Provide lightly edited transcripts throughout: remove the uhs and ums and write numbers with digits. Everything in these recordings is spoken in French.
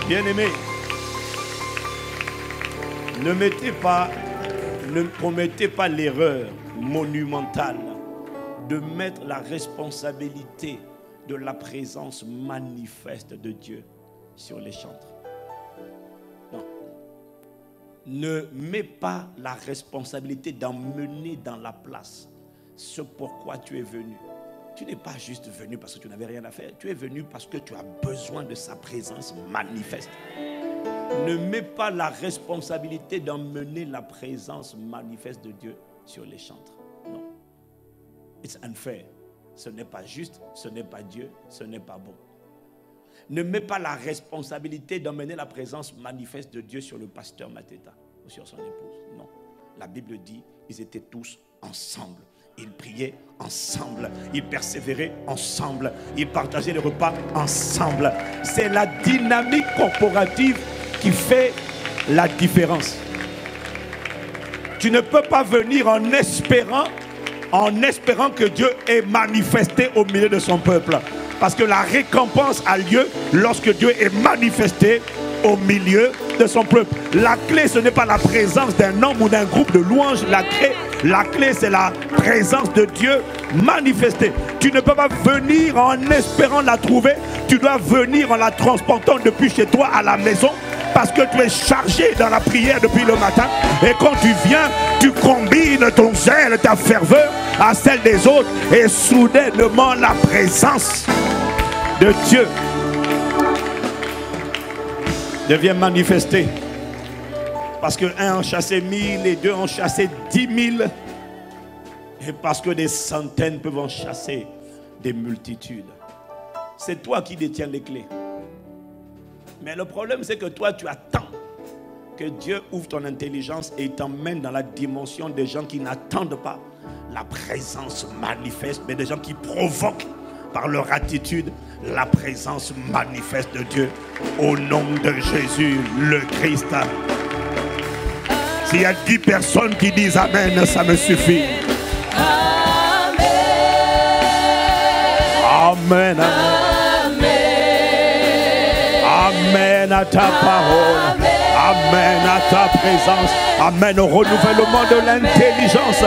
Bien-aimés, ne commettez pas l'erreur monumentale de mettre la responsabilité de la présence manifeste de Dieu sur les chantres. Non. Ne mets pas la responsabilité d'emmener dans la place ce pourquoi tu es venu. Tu n'es pas juste venu parce que tu n'avais rien à faire. Tu es venu parce que tu as besoin de sa présence manifeste. Ne mets pas la responsabilité d'emmener la présence manifeste de Dieu sur les chantres. Non. It's unfair. Ce n'est pas juste, ce n'est pas Dieu, ce n'est pas bon. Ne mets pas la responsabilité d'emmener la présence manifeste de Dieu sur le pasteur Mateta ou sur son épouse. Non. La Bible dit, ils étaient tous ensemble. Ils priaient ensemble, ils persévéraient ensemble, ils partageaient les repas ensemble. C'est la dynamique corporative qui fait la différence. Tu ne peux pas venir en espérant que Dieu est manifesté au milieu de son peuple. Parce que la récompense a lieu lorsque Dieu est manifesté au milieu de son peuple. La clé, ce n'est pas la présence d'un homme ou d'un groupe de louanges. La clé, c'est la présence de Dieu manifestée. Tu ne peux pas venir en espérant la trouver. Tu dois venir en la transportant depuis chez toi à la maison. Parce que tu es chargé dans la prière depuis le matin. Et quand tu viens, tu combines ton zèle, ta ferveur à celle des autres. Et soudainement, la présence de Dieu devient manifestée. Parce que un en chassait 1000 et deux en chassaient 10 000. Et parce que des centaines peuvent en chasser des multitudes. C'est toi qui détiens les clés. Mais le problème, c'est que toi, tu attends que Dieu ouvre ton intelligence et t'emmène dans la dimension des gens qui n'attendent pas la présence manifeste, mais des gens qui provoquent par leur attitude la présence manifeste de Dieu. Au nom de Jésus, le Christ. S'il y a 10 personnes qui disent Amen, ça me suffit. Amen. Amen. Amen à ta parole. Amen à ta présence. Amen au renouvellement de l'intelligence.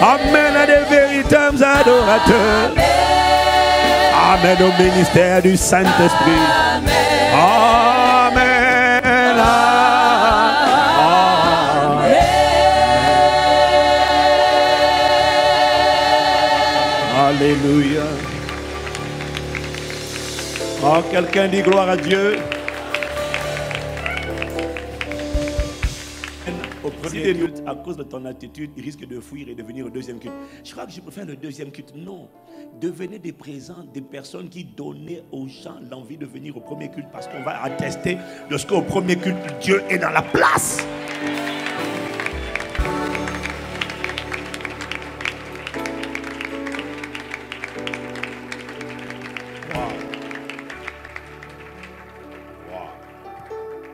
Amen à des véritables adorateurs. Amen au ministère du Saint-Esprit. Amen. Alléluia. Oh, quelqu'un dit gloire à Dieu. Au premier culte, à cause de ton attitude, il risque de fuir et de venir au deuxième culte. Je crois que je préfère le deuxième culte. Non. Devenez des présents, des personnes qui donnaient aux gens l'envie de venir au premier culte parce qu'on va attester de ce qu'au premier culte, Dieu est dans la place.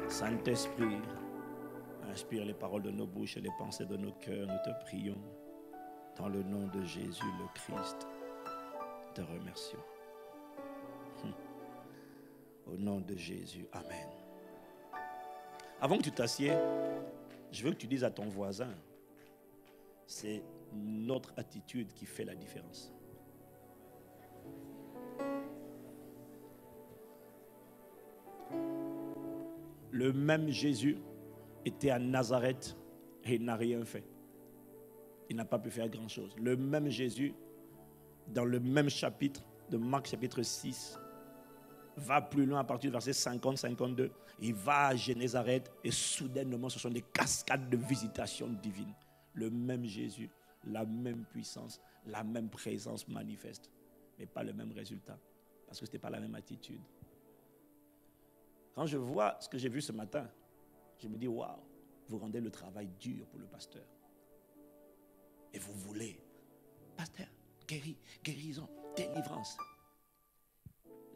Saint-Esprit, inspire les paroles de nos bouches et les pensées de nos cœurs. Nous te prions. Dans le nom de Jésus le Christ, te remercions. Au nom de Jésus, Amen. Avant que tu t'assieds, je veux que tu dises à ton voisin, c'est notre attitude qui fait la différence. Le même Jésus était à Nazareth et il n'a rien fait. Il n'a pas pu faire grand-chose. Le même Jésus, dans le même chapitre de Marc chapitre 6, va plus loin à partir du verset 50-52. Il va à Génézareth et soudainement, ce sont des cascades de visitation divine. Le même Jésus, la même puissance, la même présence manifeste, mais pas le même résultat, parce que ce n'était pas la même attitude. Quand je vois ce que j'ai vu ce matin, je me dis, waouh, vous rendez le travail dur pour le pasteur. Et vous voulez, pasteur, guérison, délivrance.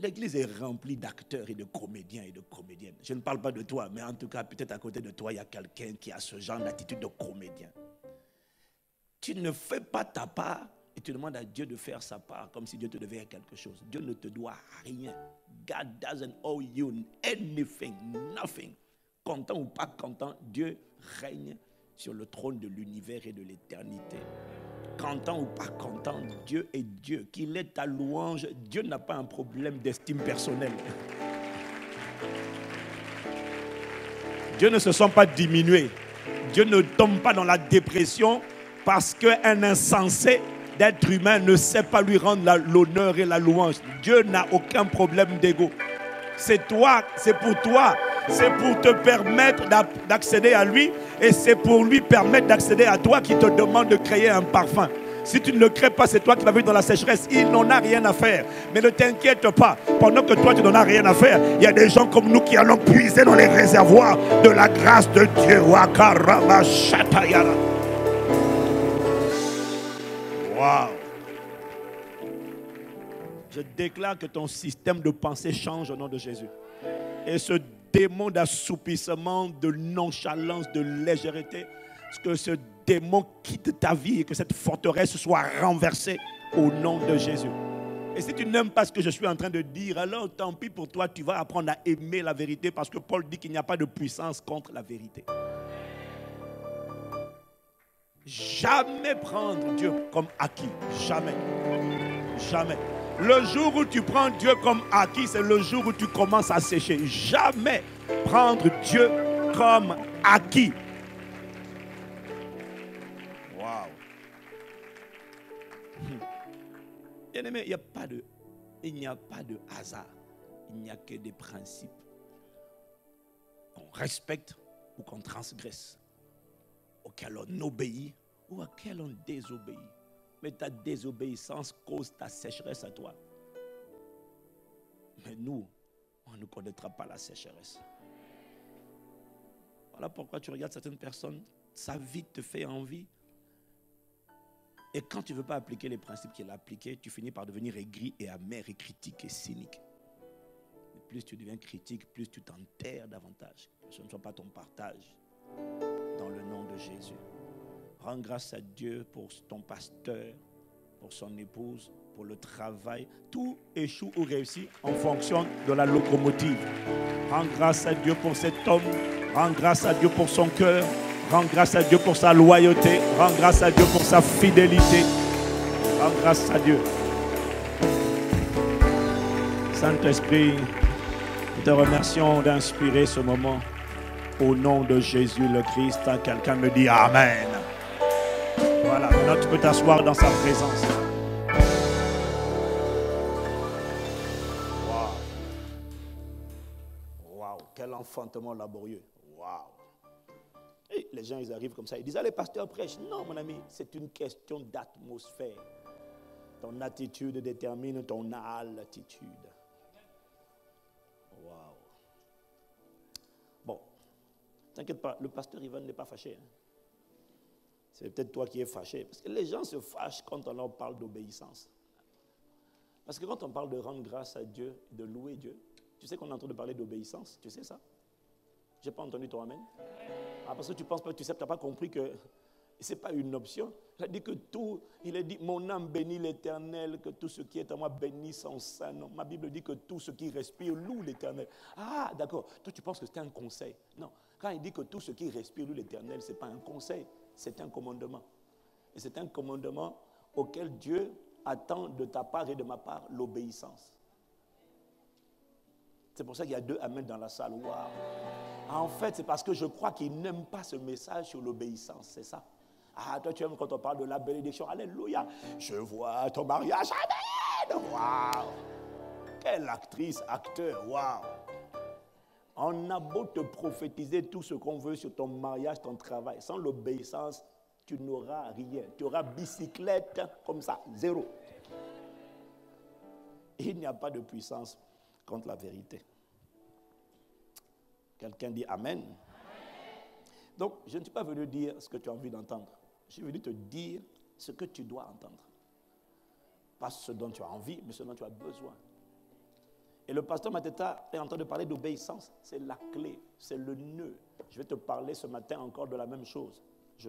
L'église est remplie d'acteurs et de comédiens et de comédiennes. Je ne parle pas de toi, mais en tout cas, peut-être à côté de toi, il y a quelqu'un qui a ce genre d'attitude de comédien. Tu ne fais pas ta part et tu demandes à Dieu de faire sa part comme si Dieu te devait quelque chose. Dieu ne te doit rien. God doesn't owe you anything, nothing. Content ou pas content, Dieu règne sur le trône de l'univers et de l'éternité. Content ou pas content, Dieu est Dieu. Qu'il est ta louange, Dieu n'a pas un problème d'estime personnelle. Dieu ne se sent pas diminué. Dieu ne tombe pas dans la dépression parce qu'un insensé d'être humain ne sait pas lui rendre l'honneur et la louange. Dieu n'a aucun problème d'ego. C'est toi, c'est pour toi. C'est pour te permettre d'accéder à lui et c'est pour lui permettre d'accéder à toi qui te demande de créer un parfum. Si tu ne le crées pas, c'est toi qui vas vivre dans la sécheresse. Il n'en a rien à faire. Mais ne t'inquiète pas. Pendant que toi, tu n'en as rien à faire, il y a des gens comme nous qui allons puiser dans les réservoirs de la grâce de Dieu. Wow. Je déclare que ton système de pensée change au nom de Jésus. Et ce démon d'assoupissement, de nonchalance, de légèreté, que ce démon quitte ta vie et que cette forteresse soit renversée au nom de Jésus. Et si tu n'aimes pas ce que je suis en train de dire, alors tant pis pour toi, tu vas apprendre à aimer la vérité parce que Paul dit qu'il n'y a pas de puissance contre la vérité. Jamais prendre Dieu comme acquis. Jamais. Jamais. Le jour où tu prends Dieu comme acquis, c'est le jour où tu commences à sécher. Jamais prendre Dieu comme acquis. Wow. Bien aimé, il n'y a pas de hasard. Il n'y a que des principes qu'on respecte ou qu'on transgresse, auxquels on obéit ou auxquels on désobéit. Mais ta désobéissance cause ta sécheresse à toi. Mais nous, on ne connaîtra pas la sécheresse. Voilà pourquoi tu regardes certaines personnes, sa vie te fait envie. Et quand tu ne veux pas appliquer les principes qu'il a appliqués, tu finis par devenir aigri et amer et critique et cynique. Et plus tu deviens critique, plus tu t'enterres davantage. Que ce ne soit pas ton partage. Dans le nom de Jésus. Rends grâce à Dieu pour ton pasteur, pour son épouse, pour le travail. Tout échoue ou réussit en fonction de la locomotive. Rends grâce à Dieu pour cet homme. Rends grâce à Dieu pour son cœur. Rends grâce à Dieu pour sa loyauté. Rends grâce à Dieu pour sa fidélité. Rends grâce à Dieu. Saint-Esprit, nous te remercions d'inspirer ce moment. Au nom de Jésus le Christ, quelqu'un me dit Amen. Voilà, maintenant tu peux t'asseoir dans sa présence. Waouh. Waouh, quel enfantement laborieux. Waouh. Et les gens, ils arrivent comme ça, ils disent, allez, pasteur prêche. Non, mon ami, c'est une question d'atmosphère. Ton attitude détermine ton altitude. Waouh. Bon, t'inquiète pas, le pasteur Ivan n'est pas fâché. Hein. C'est peut-être toi qui es fâché. Parce que les gens se fâchent quand on leur parle d'obéissance. Parce que quand on parle de rendre grâce à Dieu, de louer Dieu, tu sais qu'on est en train de parler d'obéissance. Tu sais ça? Je n'ai pas entendu ton amen. Ah, parce que tu penses pas, tu sais, tu n'as pas compris que ce n'est pas une option. Il a dit, mon âme bénit l'Éternel, que tout ce qui est à moi bénit son saint nom. Ma Bible dit que tout ce qui respire loue l'Éternel. Ah, d'accord. Toi, tu penses que c'est un conseil. Non. Quand il dit que tout ce qui respire loue l'Éternel, ce n'est pas un conseil, c'est un commandement. Et c'est un commandement auquel Dieu attend de ta part et de ma part l'obéissance. C'est pour ça qu'il y a 2 amens dans la salle. Wow. En fait, c'est parce que je crois qu'ils n'aiment pas ce message sur l'obéissance, c'est ça. Ah, toi tu aimes quand on parle de la bénédiction, alléluia. Je vois ton mariage, amen. Waouh. Quelle actrice, acteur, waouh. On a beau te prophétiser tout ce qu'on veut sur ton mariage, ton travail. Sans l'obéissance, tu n'auras rien. Tu auras bicyclette comme ça, 0. Il n'y a pas de puissance contre la vérité. Quelqu'un dit Amen. Amen. Donc, je ne suis pas venu dire ce que tu as envie d'entendre. Je suis venu te dire ce que tu dois entendre. Pas ce dont tu as envie, mais ce dont tu as besoin. Et le pasteur Mateta est en train de parler d'obéissance. C'est la clé, c'est le nœud. Je vais te parler ce matin encore de la même chose.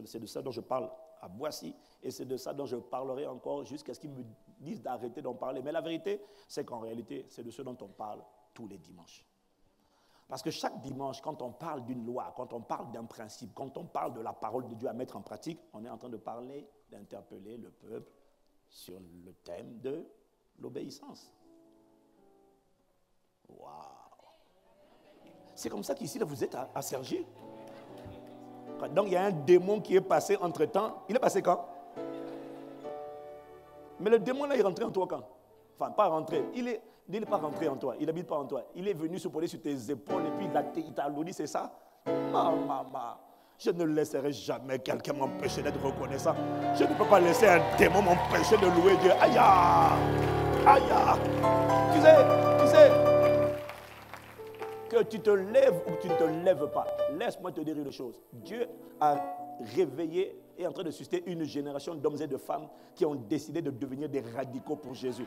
C'est de ça dont je parle à Boissy et c'est de ça dont je parlerai encore jusqu'à ce qu'ils me disent d'arrêter d'en parler. Mais la vérité, c'est qu'en réalité, c'est de ce dont on parle tous les dimanches. Parce que chaque dimanche, quand on parle d'une loi, quand on parle d'un principe, quand on parle de la parole de Dieu à mettre en pratique, on est en train de parler, d'interpeller le peuple sur le thème de l'obéissance. Waouh! C'est comme ça qu'ici, là, vous êtes à Cergy. Donc, il y a un démon qui est passé entre-temps. Il est passé quand? Mais le démon, là, il est rentré en toi quand? Enfin, pas rentré. Il n'est pas rentré en toi. Il n'habite pas en toi. Il est venu se poser sur tes épaules et puis il t'a alourdi, c'est ça? Maman, je ne laisserai jamais quelqu'un m'empêcher d'être reconnaissant. Je ne peux pas laisser un démon m'empêcher de louer Dieu. Aïe! Aïe! Tu sais, que tu te lèves ou que tu ne te lèves pas, laisse-moi te dire une chose. Dieu a réveillé et est en train de susciter une génération d'hommes et de femmes qui ont décidé de devenir des radicaux pour Jésus.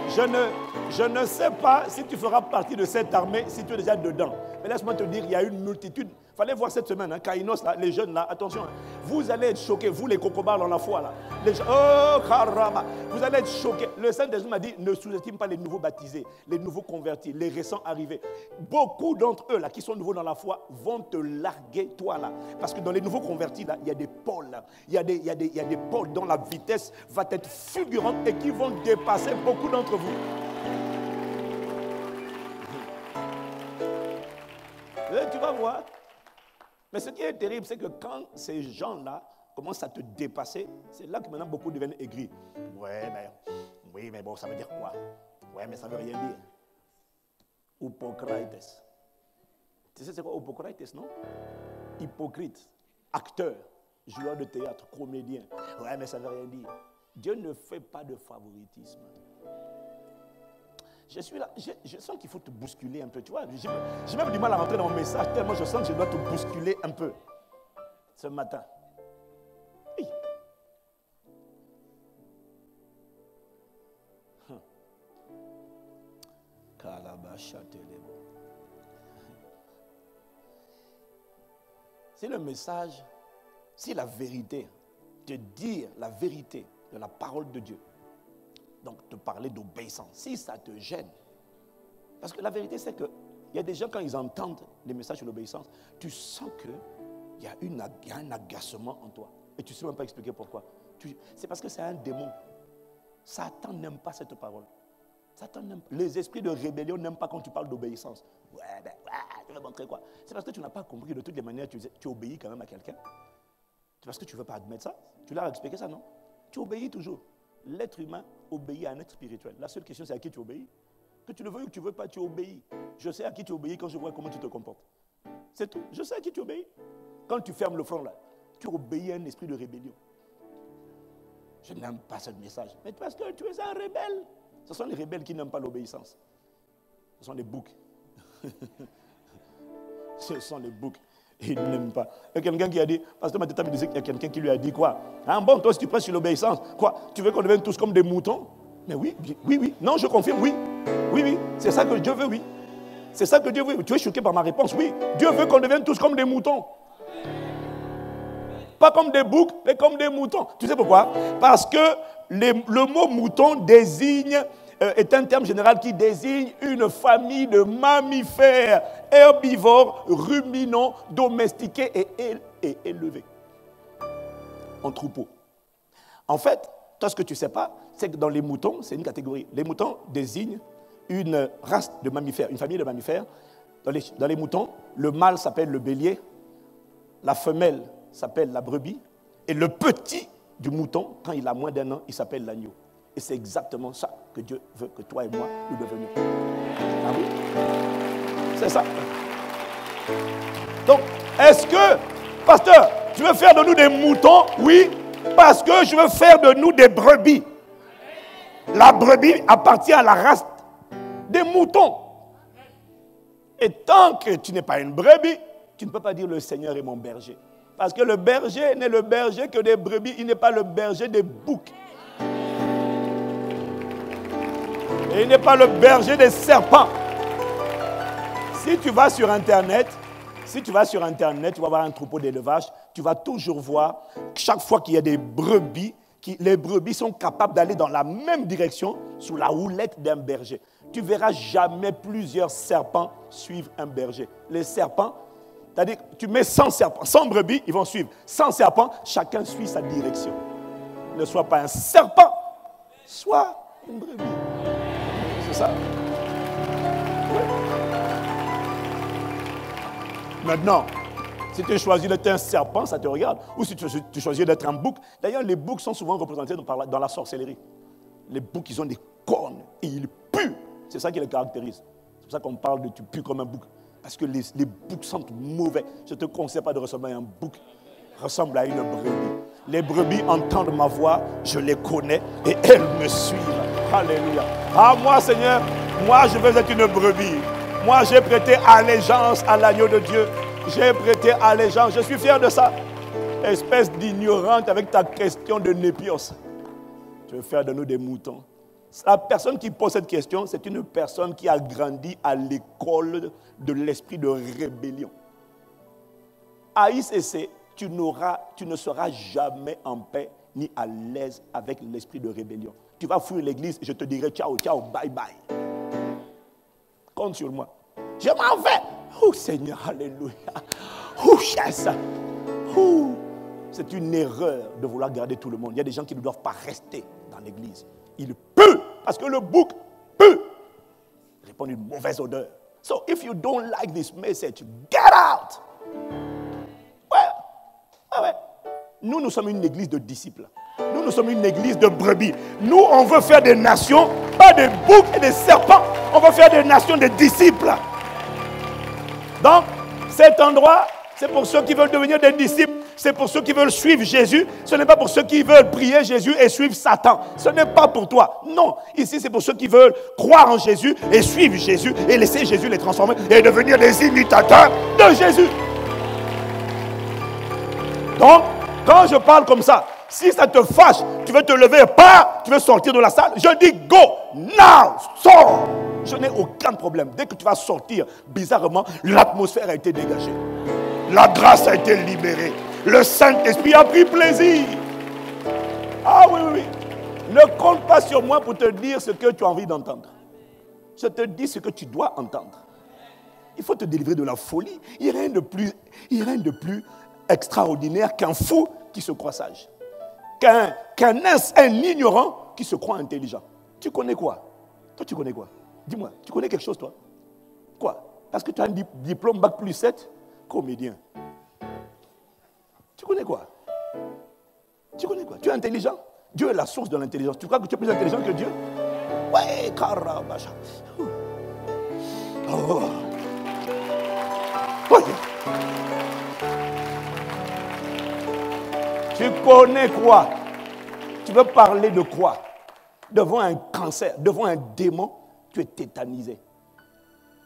Je ne sais pas si tu feras partie de cette armée, si tu es déjà dedans. Mais laisse-moi te dire, il y a une multitude. Il fallait voir cette semaine, Kainos, là, les jeunes là, attention, vous allez être choqués, vous les cocobars dans la foi là. Oh, caramba, vous allez être choqués. Le Saint-Esprit m'a dit, ne sous-estime pas les nouveaux baptisés, les nouveaux convertis, les récents arrivés. Beaucoup d'entre eux là, qui sont nouveaux dans la foi, vont te larguer toi là. Parce que dans les nouveaux convertis là, il y a des pôles là. Il y a des pôles dont la vitesse va être fulgurante et qui vont dépasser beaucoup d'entre vous. Et tu vas voir. Mais ce qui est terrible, c'est que quand ces gens-là commencent à te dépasser, c'est là que maintenant beaucoup deviennent aigris. Oui, mais bon, ça veut dire quoi? Ouais, mais ça ne veut rien dire. Hypocrites. Tu sais c'est quoi hypocrites, non? Hypocrite, acteur, joueur de théâtre, comédien. Ouais, mais ça ne veut rien dire. Dieu ne fait pas de favoritisme. Je suis là, je sens qu'il faut te bousculer un peu, tu vois. J'ai même du mal à rentrer dans mon message, tellement je sens que je dois te bousculer un peu ce matin. Oui. Si le message, si la vérité, te dire la vérité de la parole de Dieu, donc te parler d'obéissance, si ça te gêne, parce que la vérité c'est qu'il y a des gens quand ils entendent les messages sur l'obéissance, tu sens qu'il y a un agacement en toi et tu ne sais même pas expliquer pourquoi. C'est parce que c'est un démon. Satan n'aime pas cette parole. Satan n'aime pas. Les esprits de rébellion n'aiment pas quand tu parles d'obéissance. Tu veux montrer quoi? C'est parce que tu n'as pas compris que de toutes les manières tu obéis quand même à quelqu'un. C'est parce que tu ne veux pas admettre ça. Tu leur as expliqué ça, non? Tu obéis toujours. L'être humain obéit à un être spirituel. La seule question, c'est à qui tu obéis. Que tu le veuilles ou que tu ne veux pas, tu obéis. Je sais à qui tu obéis quand je vois comment tu te comportes. C'est tout. Je sais à qui tu obéis. Quand tu fermes le front là, tu obéis à un esprit de rébellion. Je n'aime pas ce message. Mais parce que tu es un rebelle. Ce sont les rebelles qui n'aiment pas l'obéissance. Ce sont les boucs. Ce sont les boucs. Il n'aime pas. Il y a quelqu'un qui a dit, Pasteur Mateta me disait qu'il y a quelqu'un qui lui a dit quoi? Bon, toi, si tu prêches sur l'obéissance, quoi? Tu veux qu'on devienne tous comme des moutons? Mais oui. Non, je confirme, oui. Oui. C'est ça que Dieu veut, oui. C'est ça que Dieu veut. Tu es choqué par ma réponse, oui. Dieu veut qu'on devienne tous comme des moutons. Pas comme des boucs, mais comme des moutons. Tu sais pourquoi? Parce que le mot mouton désigne... est un terme général qui désigne une famille de mammifères, herbivores, ruminants, domestiqués et élevés en troupeau. En fait, toi ce que tu ne sais pas, c'est que dans les moutons, c'est une catégorie. Les moutons désignent une race de mammifères, une famille de mammifères. Dans les moutons, le mâle s'appelle le bélier, la femelle s'appelle la brebis, et le petit du mouton, quand il a moins d'1 an, il s'appelle l'agneau. Et c'est exactement ça que Dieu veut que toi et moi, nous devenions. Ah oui? C'est ça. Donc, est-ce que, pasteur, tu veux faire de nous des moutons? Oui, parce que je veux faire de nous des brebis. La brebis appartient à la race des moutons. Et tant que tu n'es pas une brebis, tu ne peux pas dire le Seigneur est mon berger. Parce que le berger n'est le berger que des brebis, il n'est pas le berger des boucs. Et il n'est pas le berger des serpents. Si tu vas sur Internet, tu vas voir un troupeau d'élevage, tu vas toujours voir, chaque fois qu'il y a des brebis, les brebis sont capables d'aller dans la même direction sous la houlette d'un berger. Tu ne verras jamais plusieurs serpents suivre un berger. Les serpents, c'est-à-dire tu mets 100 serpents, 100 brebis, ils vont suivre. 100 serpents, chacun suit sa direction. Ne sois pas un serpent, sois une brebis. C'est ça. Oui. Maintenant, si tu choisis d'être un serpent, ça te regarde. Ou si tu choisis d'être un bouc. D'ailleurs, les boucs sont souvent représentés dans la sorcellerie. Les boucs, ils ont des cornes et ils puent. C'est ça qui les caractérise. C'est pour ça qu'on parle de tu pues comme un bouc. Parce que les boucs sentent mauvais. Je ne te conseille pas de ressembler à un bouc. Ressemble à une brebis. Les brebis entendent ma voix, je les connais et elles me suivent. Alléluia. Ah moi Seigneur, moi je veux être une brebis. Moi j'ai prêté allégeance à l'agneau de Dieu. J'ai prêté allégeance, je suis fier de ça. Espèce d'ignorante avec ta question de népios. Tu veux faire de nous des moutons. La personne qui pose cette question, c'est une personne qui a grandi à l'école de l'esprit de rébellion. À ICC, tu ne seras jamais en paix ni à l'aise avec l'esprit de rébellion. Tu vas fuir l'église et je te dirai ciao, ciao, bye, bye. Compte sur moi. Je m'en vais. Oh Seigneur, alléluia. Oh chasse. Oh. C'est une erreur de vouloir garder tout le monde. Il y a des gens qui ne doivent pas rester dans l'église. Ils puent parce que le bouc pue. Il répond une mauvaise odeur. So if you don't like this message, get out. Ouais. Nous sommes une église de disciples. Nous sommes une église de brebis. Nous, on veut faire des nations, pas des boucs et des serpents. On veut faire des nations de disciples. Donc, cet endroit, c'est pour ceux qui veulent devenir des disciples. C'est pour ceux qui veulent suivre Jésus. Ce n'est pas pour ceux qui veulent prier Jésus et suivre Satan. Ce n'est pas pour toi. Non. Ici, c'est pour ceux qui veulent croire en Jésus et suivre Jésus et laisser Jésus les transformer et devenir des imitateurs de Jésus. Donc, quand je parle comme ça, si ça te fâche, tu veux te lever, pas, tu veux sortir de la salle, je dis go, now, sors. Je n'ai aucun problème. Dès que tu vas sortir, bizarrement, l'atmosphère a été dégagée. La grâce a été libérée. Le Saint-Esprit a pris plaisir. Ah oui. Ne compte pas sur moi pour te dire ce que tu as envie d'entendre. Je te dis ce que tu dois entendre. Il faut te délivrer de la folie. Il n'y a rien de plus extraordinaire qu'un fou qui se croit sage. Qu'un ignorant qui se croit intelligent. Tu connais quoi? Toi, tu connais quoi? Dis-moi, tu connais quelque chose, toi? Quoi? Parce que tu as un diplôme Bac plus 7? Comédien. Tu connais quoi? Tu connais quoi? Tu es intelligent? Dieu est la source de l'intelligence. Tu crois que tu es plus intelligent que Dieu? Ouais, carabacha. Oh. Ouais. Tu connais quoi? Tu veux parler de quoi? Devant un cancer, devant un démon, tu es tétanisé.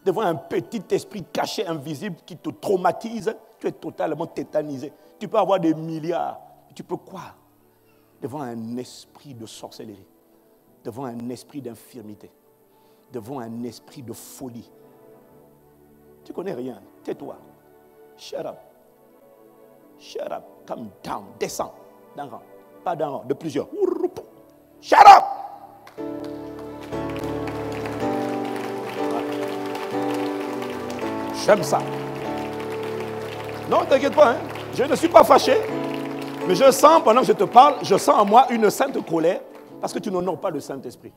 Devant un petit esprit caché, invisible, qui te traumatise, tu es totalement tétanisé. Tu peux avoir des milliards, tu peux quoi? Devant un esprit de sorcellerie, devant un esprit d'infirmité, devant un esprit de folie. Tu connais rien, tais-toi. Shut up. Shut up, come down, descends d'un rang, pas d'un rang, de plusieurs. Shut up! J'aime ça. Non, t'inquiète pas, hein? Je ne suis pas fâché, mais je sens, pendant que je te parle, je sens en moi une sainte colère parce que tu n'honores pas le Saint-Esprit.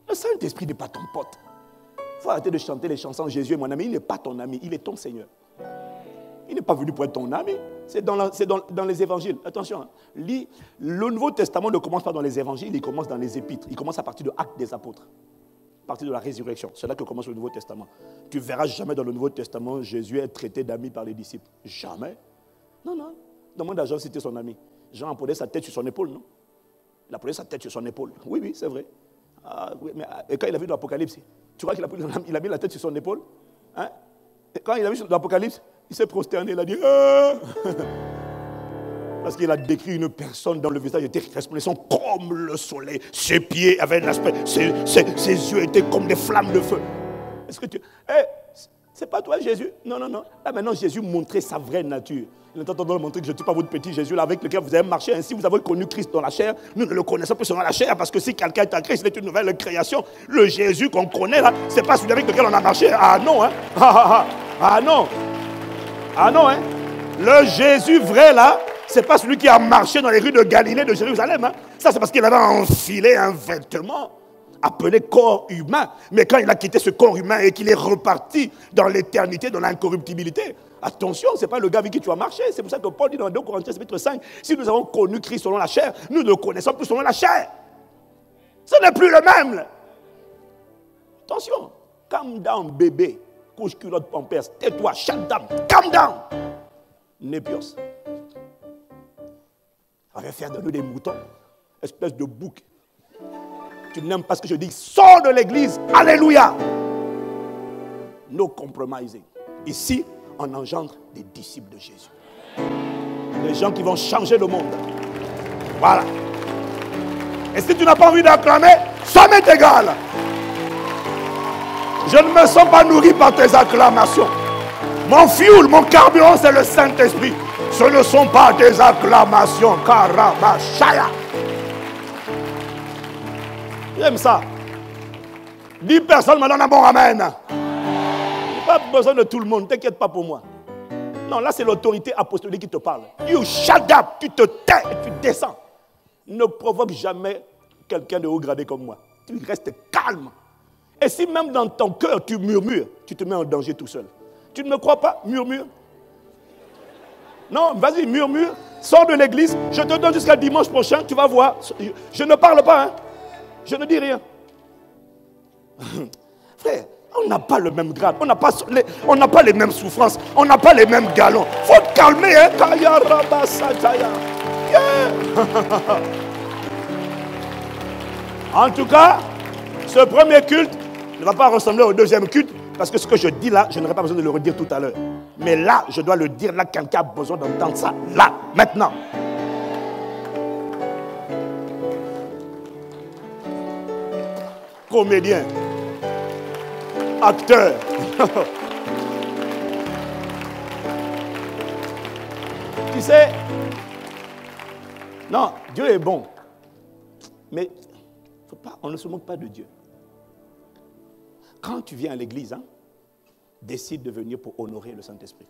Le Saint-Esprit n'est pas ton pote. Il faut arrêter de chanter les chansons Jésus est mon ami. Il n'est pas ton ami, il est ton Seigneur. Il n'est pas venu pour être ton ami. C'est dans les évangiles. Attention, hein. Lis, le Nouveau Testament ne commence pas dans les évangiles, il commence dans les épîtres. Il commence à partir de Actes des Apôtres. À partir de la résurrection. C'est là que commence le Nouveau Testament. Tu ne verras jamais dans le Nouveau Testament Jésus être traité d'ami par les disciples. Jamais. Non. Demande à Jean si c'était son ami. Jean a posé sa tête sur son épaule, non? Il a posé sa tête sur son épaule. Oui, c'est vrai. Ah, oui, mais et quand il a vu l'Apocalypse, tu crois qu'il a mis la tête sur son épaule? Hein? Et quand il a vu l'Apocalypse, il s'est prosterné, il a dit Parce qu'il a décrit une personne dont le visage était resplendissant comme le soleil. Ses pieds avaient l'aspect, ses yeux étaient comme des flammes de feu. Est-ce que tu... c'est pas toi Jésus? Non, non, non. Là maintenant Jésus montrait sa vraie nature. Il est en train de montrer que je ne suis pas votre petit Jésus là avec lequel vous avez marché. Ainsi vous avez connu Christ dans la chair. Nous ne le connaissons plus selon la chair parce que si quelqu'un est en Christ, il est une nouvelle création. Le Jésus qu'on connaît là, ce n'est pas celui avec lequel on a marché. Ah non, hein. Ah non. Ah non, hein. Le Jésus vrai là, ce n'est pas celui qui a marché dans les rues de Galilée, de Jérusalem. Hein. Ça c'est parce qu'il avait enfilé un vêtement appelé corps humain. Mais quand il a quitté ce corps humain et qu'il est reparti dans l'éternité, dans l'incorruptibilité, attention, ce n'est pas le gars avec qui tu as marché. C'est pour ça que Paul dit dans 2 Corinthiens chapitre 5, si nous avons connu Christ selon la chair, nous ne le connaissons plus selon la chair. Ce n'est plus le même. Attention, calm down bébé, couche culotte pampers, tais-toi, shut down, calm down. Népios. On va faire de nous des moutons, espèce de bouc. Tu n'aimes pas ce que je dis, sors de l'église, alléluia. No compromising. Ici, on engendre des disciples de Jésus. Des gens qui vont changer le monde. Voilà. Et si tu n'as pas envie d'acclamer, ça m'est égal. Je ne me sens pas nourri par tes acclamations. Mon fuel, mon carburant, c'est le Saint-Esprit. Ce ne sont pas des acclamations. Karabashaya. J'aime ça. 10 personnes me donnent un bon amen. Pas besoin de tout le monde, t'inquiète pas pour moi. Non, là c'est l'autorité apostolique qui te parle. You shut up, tu te tais et tu descends. Ne provoque jamais quelqu'un de haut gradé comme moi. Tu restes calme. Et si même dans ton cœur tu murmures, tu te mets en danger tout seul. Tu ne me crois pas? Murmure. Non, vas-y, murmure. Sors de l'église. Je te donne jusqu'à dimanche prochain, tu vas voir. Je ne parle pas, hein. Je ne dis rien. Frère, on n'a pas le même grade, on n'a pas les mêmes souffrances, on n'a pas les mêmes galons. Il faut te calmer, hein. En tout cas, ce premier culte ne va pas ressembler au deuxième culte, parce que ce que je dis là, je n'aurai pas besoin de le redire tout à l'heure. Mais là, je dois le dire, là, quelqu'un a besoin d'entendre ça, là, maintenant. Comédien, acteur. Tu sais, non, Dieu est bon. Mais on ne se moque pas de Dieu. Quand tu viens à l'église, hein, décide de venir pour honorer le Saint-Esprit.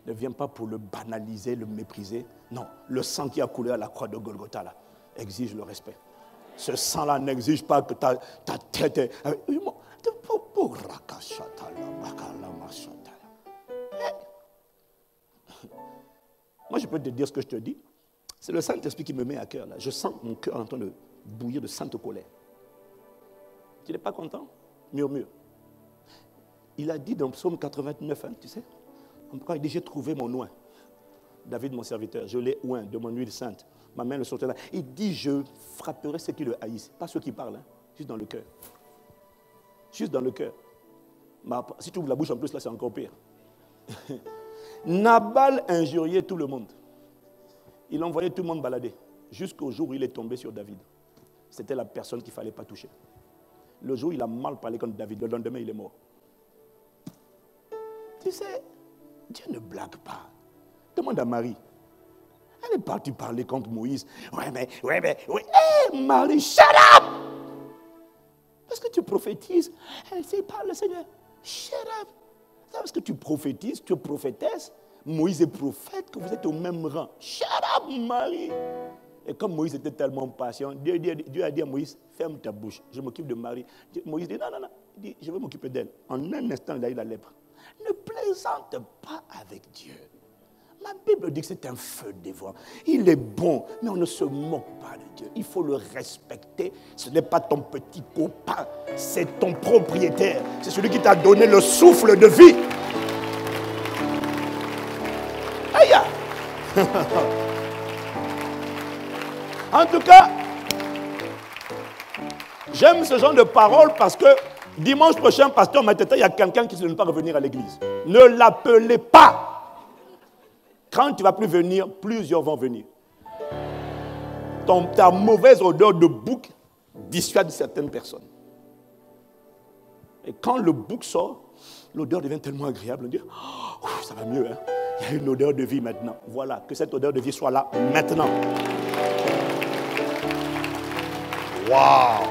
Ne viens pas pour le banaliser, le mépriser. Non, le sang qui a coulé à la croix de Golgotha là, exige le respect. Ce sang-là n'exige pas que ta tête est... Moi, je peux te dire ce que je te dis. C'est le Saint-Esprit qui me met à cœur. Là. Je sens mon cœur en train de bouillir de sainte colère. Tu n'es pas content? Murmure. Il a dit dans Psaume 89, hein, tu sais, quand il dit, j'ai trouvé mon oint. David, mon serviteur, je l'ai oint de mon huile sainte. Ma main le sortait là. Il dit, je frapperai ceux qui le haïssent. Pas ceux qui parlent, hein, juste dans le cœur. Juste dans le cœur. Si tu ouvres la bouche en plus, là, c'est encore pire. Nabal injuriait tout le monde. Il envoyait tout le monde balader. Jusqu'au jour où il est tombé sur David. C'était la personne qu'il ne fallait pas toucher. Le jour où il a mal parlé contre David, le lendemain, il est mort. Tu sais, Dieu ne blague pas. Demande à Marie. Elle est partie parler contre Moïse. Ouais, mais. Hé, Marie, shut up! Parce que tu prophétises. Elle sait pas le Seigneur. Shut up! C'est parce que tu prophétises, tu es prophétesse. Moïse est prophète, que vous êtes au même rang. Shut up, Marie! Et comme Moïse était tellement patient, Dieu a dit à Moïse, ferme ta bouche, je m'occupe de Marie. Moïse dit, non. Il dit, je vais m'occuper d'elle. En un instant, il a eu la lèpre. Ne plaisante pas avec Dieu. La Bible dit que c'est un feu dévorant. Il est bon, mais on ne se moque pas de Dieu. Il faut le respecter. Ce n'est pas ton petit copain, c'est ton propriétaire. C'est celui qui t'a donné le souffle de vie. Aïe! En tout cas, j'aime ce genre de paroles parce que dimanche prochain, pasteur Mateta, il y a quelqu'un qui ne veut pas revenir à l'église. Ne l'appelez pas. Quand tu ne vas plus venir, plusieurs vont venir. Ta mauvaise odeur de bouc dissuade certaines personnes. Et quand le bouc sort, l'odeur devient tellement agréable. On dit, oh, ça va mieux. Hein? Il y a une odeur de vie maintenant. Voilà, que cette odeur de vie soit là maintenant. Waouh!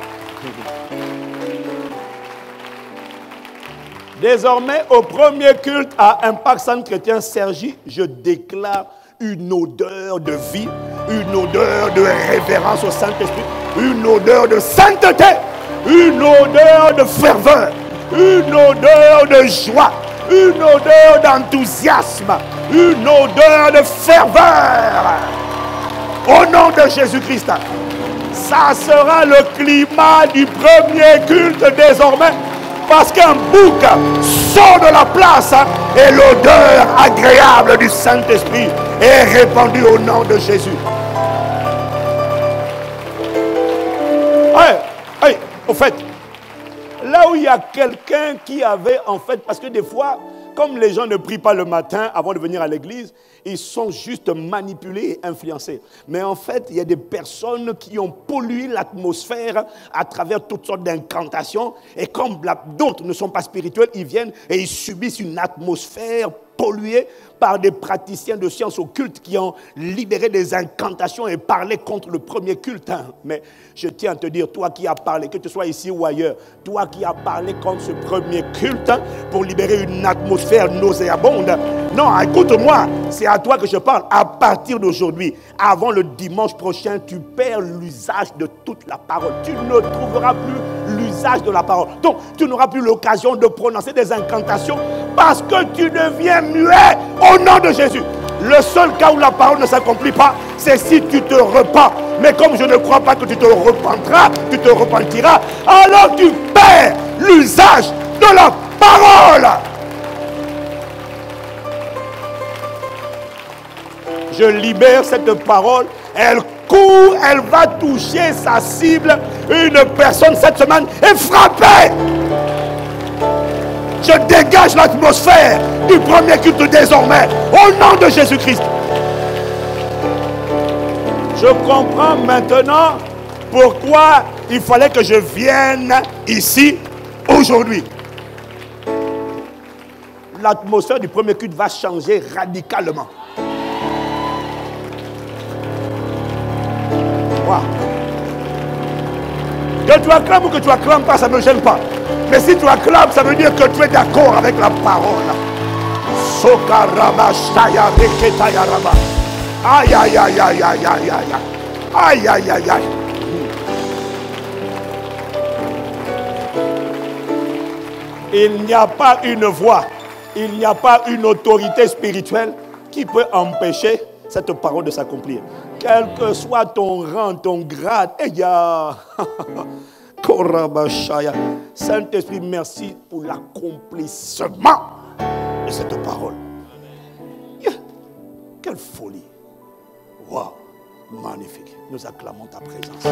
Désormais, au premier culte à Impact Centre Chrétien Cergy, je déclare une odeur de vie, une odeur de révérence au Saint-Esprit, une odeur de sainteté, une odeur de ferveur, une odeur de joie, une odeur d'enthousiasme, une odeur de ferveur. Au nom de Jésus-Christ, ça sera le climat du premier culte désormais. Parce qu'un bouc sort de la place et l'odeur agréable du Saint-Esprit est répandue au nom de Jésus. Au fait, là où il y a quelqu'un qui avait en fait, parce que des fois, comme les gens ne prient pas le matin avant de venir à l'église, ils sont juste manipulés et influencés. Mais en fait, il y a des personnes qui ont pollué l'atmosphère à travers toutes sortes d'incantations. Et comme d'autres ne sont pas spirituels, ils viennent et ils subissent une atmosphère polluée par des praticiens de sciences occultes qui ont libéré des incantations et parlé contre le premier culte. Mais je tiens à te dire, toi qui as parlé, que tu sois ici ou ailleurs, toi qui as parlé contre ce premier culte pour libérer une atmosphère nauséabonde, non, écoute-moi, c'est à toi que je parle. À partir d'aujourd'hui, avant le dimanche prochain, tu perds l'usage de toute la parole. Tu ne trouveras plus l'usage de la parole. Donc, tu n'auras plus l'occasion de prononcer des incantations parce que tu deviens muet au nom de Jésus. Le seul cas où la parole ne s'accomplit pas, c'est si tu te repens. Mais comme je ne crois pas que tu te repentiras, alors tu perds l'usage de la parole. Je libère cette parole. Elle court, elle va toucher sa cible. Une personne cette semaine est frappée. Je dégage l'atmosphère du premier culte désormais. Au nom de Jésus-Christ. Je comprends maintenant pourquoi il fallait que je vienne ici aujourd'hui. L'atmosphère du premier culte va changer radicalement. Wow. Que tu acclames ou que tu acclames pas, ça ne me gêne pas. Mais si tu acclames, ça veut dire que tu es d'accord avec la parole. Sokaraba shaya reketaya raba. Aïe aïe aïe aïe aïe aïe aïe. Aïe aïe aïe aïe. Il n'y a pas une voix, il n'y a pas une autorité spirituelle qui peut empêcher cette parole de s'accomplir. Quel que soit ton rang, ton grade, Saint-Esprit, merci pour l'accomplissement de cette parole. Yeah. Quelle folie. Wow, magnifique. Nous acclamons ta présence.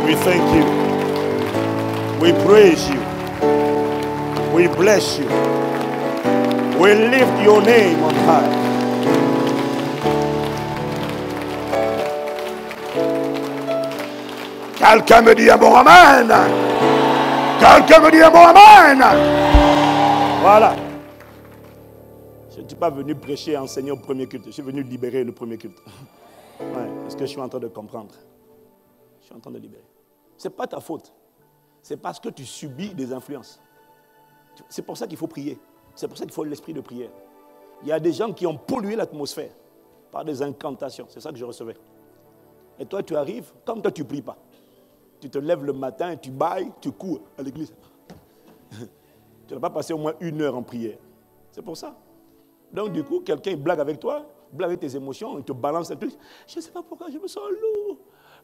We thank you. We praise you. We bless you. We lift your name on high. Quelqu'un me dit un bon amen. Quelqu'un me dit un bon amen. Voilà. Je ne suis pas venu prêcher et enseigner au premier culte. Je suis venu libérer le premier culte. Ouais, est-ce que je suis en train de comprendre? Je suis en train de libérer. Ce n'est pas ta faute. C'est parce que tu subis des influences. C'est pour ça qu'il faut prier. C'est pour ça qu'il faut l'esprit de prière. Il y a des gens qui ont pollué l'atmosphère par des incantations. C'est ça que je recevais. Et toi, tu arrives, comme toi, tu ne pries pas. Tu te lèves le matin, tu bailles, tu cours à l'église. Tu n'as pas passé au moins 1 heure en prière. C'est pour ça. Donc, du coup, quelqu'un blague avec toi, blague avec tes émotions, il te balance un truc. Je ne sais pas pourquoi je me sens lourd.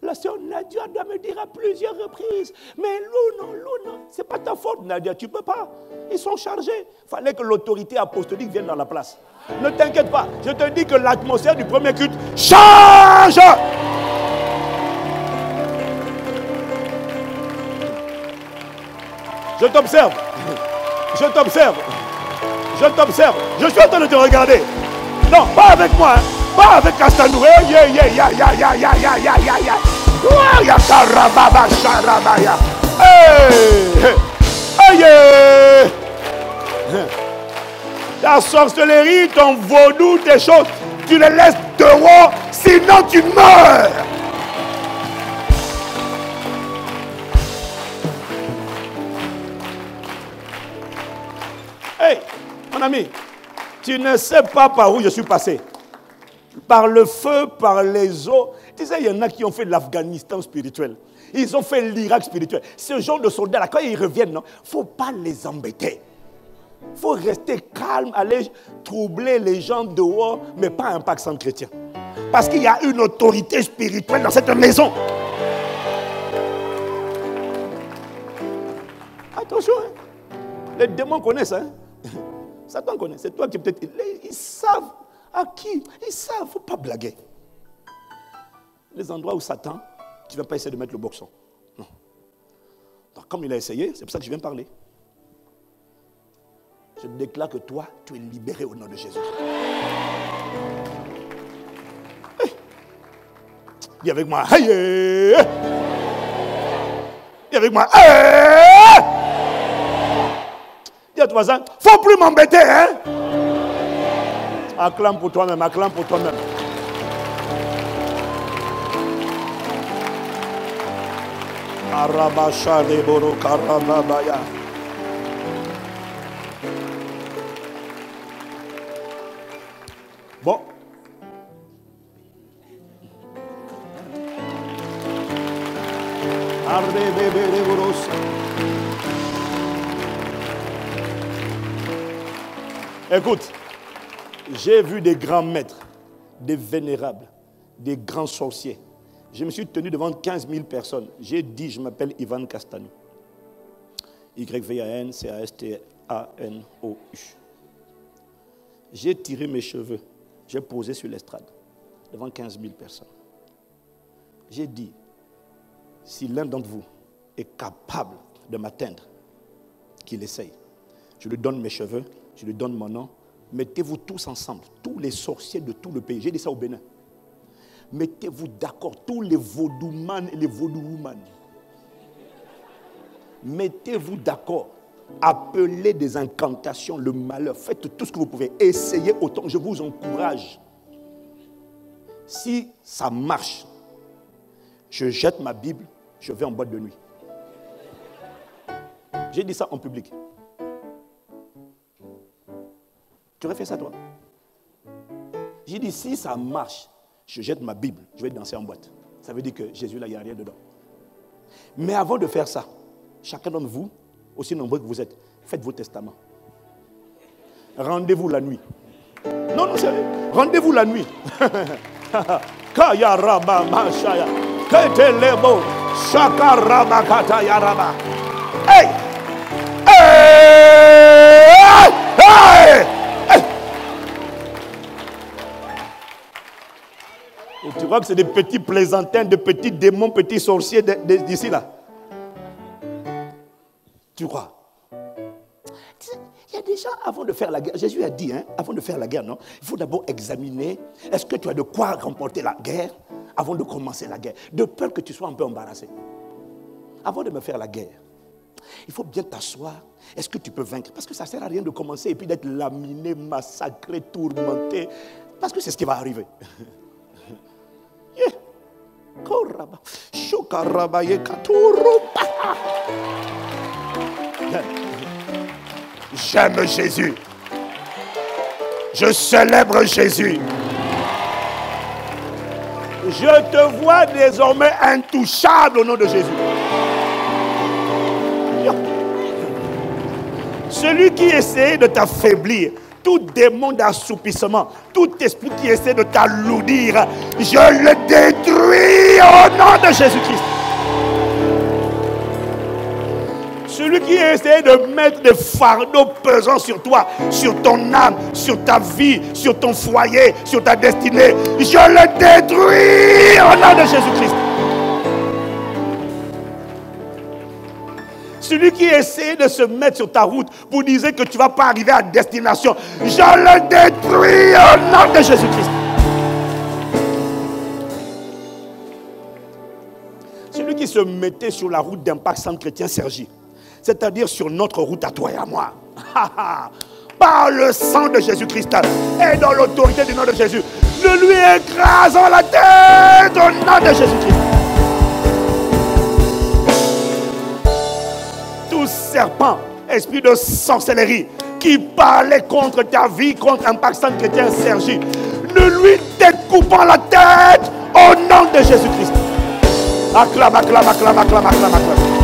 La sœur Nadia doit me dire à plusieurs reprises, mais lourd, non. Ce n'est pas ta faute, Nadia, tu ne peux pas. Ils sont chargés. Il fallait que l'autorité apostolique vienne dans la place. Ne t'inquiète pas. Je te dis que l'atmosphère du premier culte change. Je t'observe. Je t'observe. Je t'observe. Je suis en train de te regarder. Non, pas avec moi. Hein. Pas avec Castanou. Ta sorcellerie, ton vaudou, tes choses, tu les laisses dehors, sinon tu meurs. Hey, mon ami, tu ne sais pas par où je suis passé. Par le feu, par les eaux. Tu sais, il y en a qui ont fait l'Afghanistan spirituel. Ils ont fait l'Irak spirituel. Ce genre de soldats-là, quand ils reviennent, il ne faut pas les embêter. Il faut rester calme, aller troubler les gens dehors, mais pas un accent chrétien. Parce qu'il y a une autorité spirituelle dans cette maison. Attention, hein. Les démons connaissent. Hein. Satan connaît. C'est toi qui peut-être... Ils savent à qui. Ils savent. Il ne faut pas blaguer. Les endroits où Satan, tu ne vas pas essayer de mettre le boxon. Non. Donc, comme il a essayé, c'est pour ça que je viens parler. Je déclare que toi, tu es libéré au nom de Jésus. Hey. Dis avec moi. Hey. Dis avec moi. Hey. Dis à ton voisin, il ne faut plus m'embêter. Hein? Acclame pour toi-même, acclame pour toi-même. Arabacha leboro karababaya. Bon. Écoute, j'ai vu des grands maîtres, des vénérables, des grands sorciers. Je me suis tenu devant 15 000 personnes. J'ai dit, je m'appelle Ivan Castanou. Y-V-A-N-C-A-S-T-A-N-O-U. J'ai tiré mes cheveux. J'ai posé sur l'estrade devant 15 000 personnes. J'ai dit, si l'un d'entre vous est capable de m'atteindre, qu'il essaye. Je lui donne mes cheveux, je lui donne mon nom. Mettez-vous tous ensemble, tous les sorciers de tout le pays. J'ai dit ça au Bénin. Mettez-vous d'accord, tous les vaudouman et les vaudouwoman. Mettez-vous d'accord. Appelez des incantations, le malheur. Faites tout ce que vous pouvez. Essayez autant. Je vous encourage. Si ça marche, je jette ma Bible, je vais en boîte de nuit. J'ai dit ça en public. Tu aurais fait ça toi? J'ai dit si ça marche, je jette ma Bible, je vais danser en boîte. Ça veut dire que Jésus là, il n'y a rien dedans. Mais avant de faire ça, chacun d'entre vous, aussi nombreux que vous êtes, faites vos testaments. Rendez-vous la nuit. Non, non, sérieux. Rendez-vous la nuit. Kaya raba mashaya. Ketelebo. Shaka raba kata yaraba. Hey! Hey! Hey! Et tu vois que c'est des petits plaisantins, des petits démons, petits sorciers d'ici là. Tu crois? Il y a des gens, avant de faire la guerre, Jésus a dit, hein, avant de faire la guerre, non, il faut d'abord examiner, est-ce que tu as de quoi remporter la guerre avant de commencer la guerre, de peur que tu sois un peu embarrassé. Avant de me faire la guerre, il faut bien t'asseoir, est-ce que tu peux vaincre? Parce que ça ne sert à rien de commencer et puis d'être laminé, massacré, tourmenté, parce que c'est ce qui va arriver. Yeah. J'aime Jésus. Je célèbre Jésus. Je te vois désormais intouchable au nom de Jésus. Celui qui essaie de t'affaiblir, tout démon d'assoupissement, tout esprit qui essaie de t'alourdir, je le détruis au nom de Jésus-Christ. Celui qui essaie de mettre des fardeaux pesants sur toi, sur ton âme, sur ta vie, sur ton foyer, sur ta destinée, je le détruis au nom de Jésus-Christ. Celui qui essaie de se mettre sur ta route pour dire que tu ne vas pas arriver à destination, je le détruis au nom de Jésus-Christ. Celui qui se mettait sur la route d'Impact Centre Chrétien Cergy, c'est-à-dire sur notre route à toi et à moi, par le sang de Jésus-Christ et dans l'autorité du nom de Jésus, nous lui écrasons la tête au nom de Jésus-Christ. Tout serpent, esprit de sorcellerie qui parlait contre ta vie, contre Impact Centre Chrétien Cergy, nous lui découpons la tête au nom de Jésus-Christ. Acclame, acclame, acclame, acclame, acclame, acclame.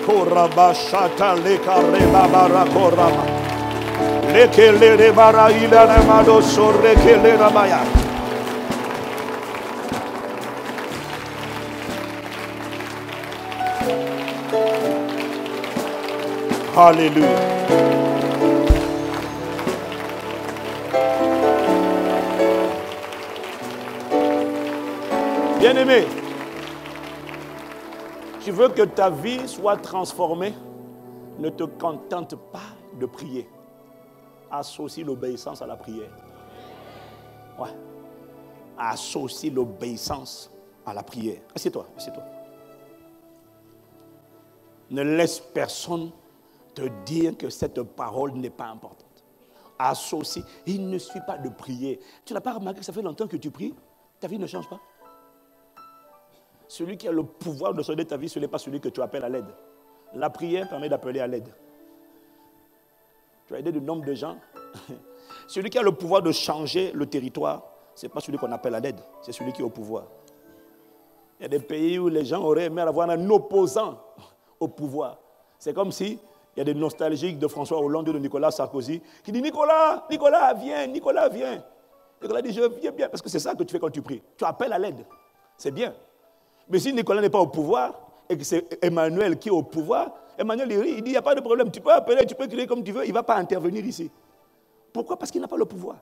Korabashata lekareba barakoraba. Lekele bara ila namado sorrekele rabaya. Alléluia. Bien-aimé, tu veux que ta vie soit transformée, ne te contente pas de prier. Associe l'obéissance à la prière. Ouais. Associe l'obéissance à la prière. Assieds-toi, assieds-toi. Ne laisse personne te dire que cette parole n'est pas importante. Associe. Il ne suffit pas de prier. Tu n'as pas remarqué que ça fait longtemps que tu pries? Ta vie ne change pas. Celui qui a le pouvoir de sauver ta vie, ce n'est pas celui que tu appelles à l'aide. La prière permet d'appeler à l'aide. Tu as aidé de nombre de gens. Celui qui a le pouvoir de changer le territoire, ce n'est pas celui qu'on appelle à l'aide, c'est celui qui est au pouvoir. Il y a des pays où les gens auraient aimé avoir un opposant au pouvoir. C'est comme si il y a des nostalgiques de François Hollande ou de Nicolas Sarkozy qui disent Nicolas, Nicolas, viens, Nicolas, viens. Nicolas dit je viens bien, parce que c'est ça que tu fais quand tu pries. Tu appelles à l'aide. C'est bien. Mais si Nicolas n'est pas au pouvoir et que c'est Emmanuel qui est au pouvoir, Emmanuel il dit il n'y a pas de problème, tu peux appeler, tu peux crier comme tu veux, il ne va pas intervenir ici. Pourquoi? Parce qu'il n'a pas le pouvoir.